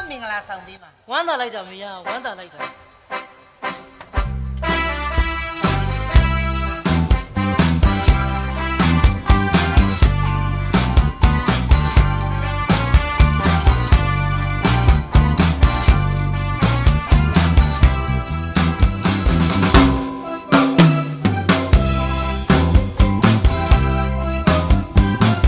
မင်္ဂလာဆောင်ပေးမှာဝမ်းသာလိုက်တာမေဝမ်းသာလိုက်တာ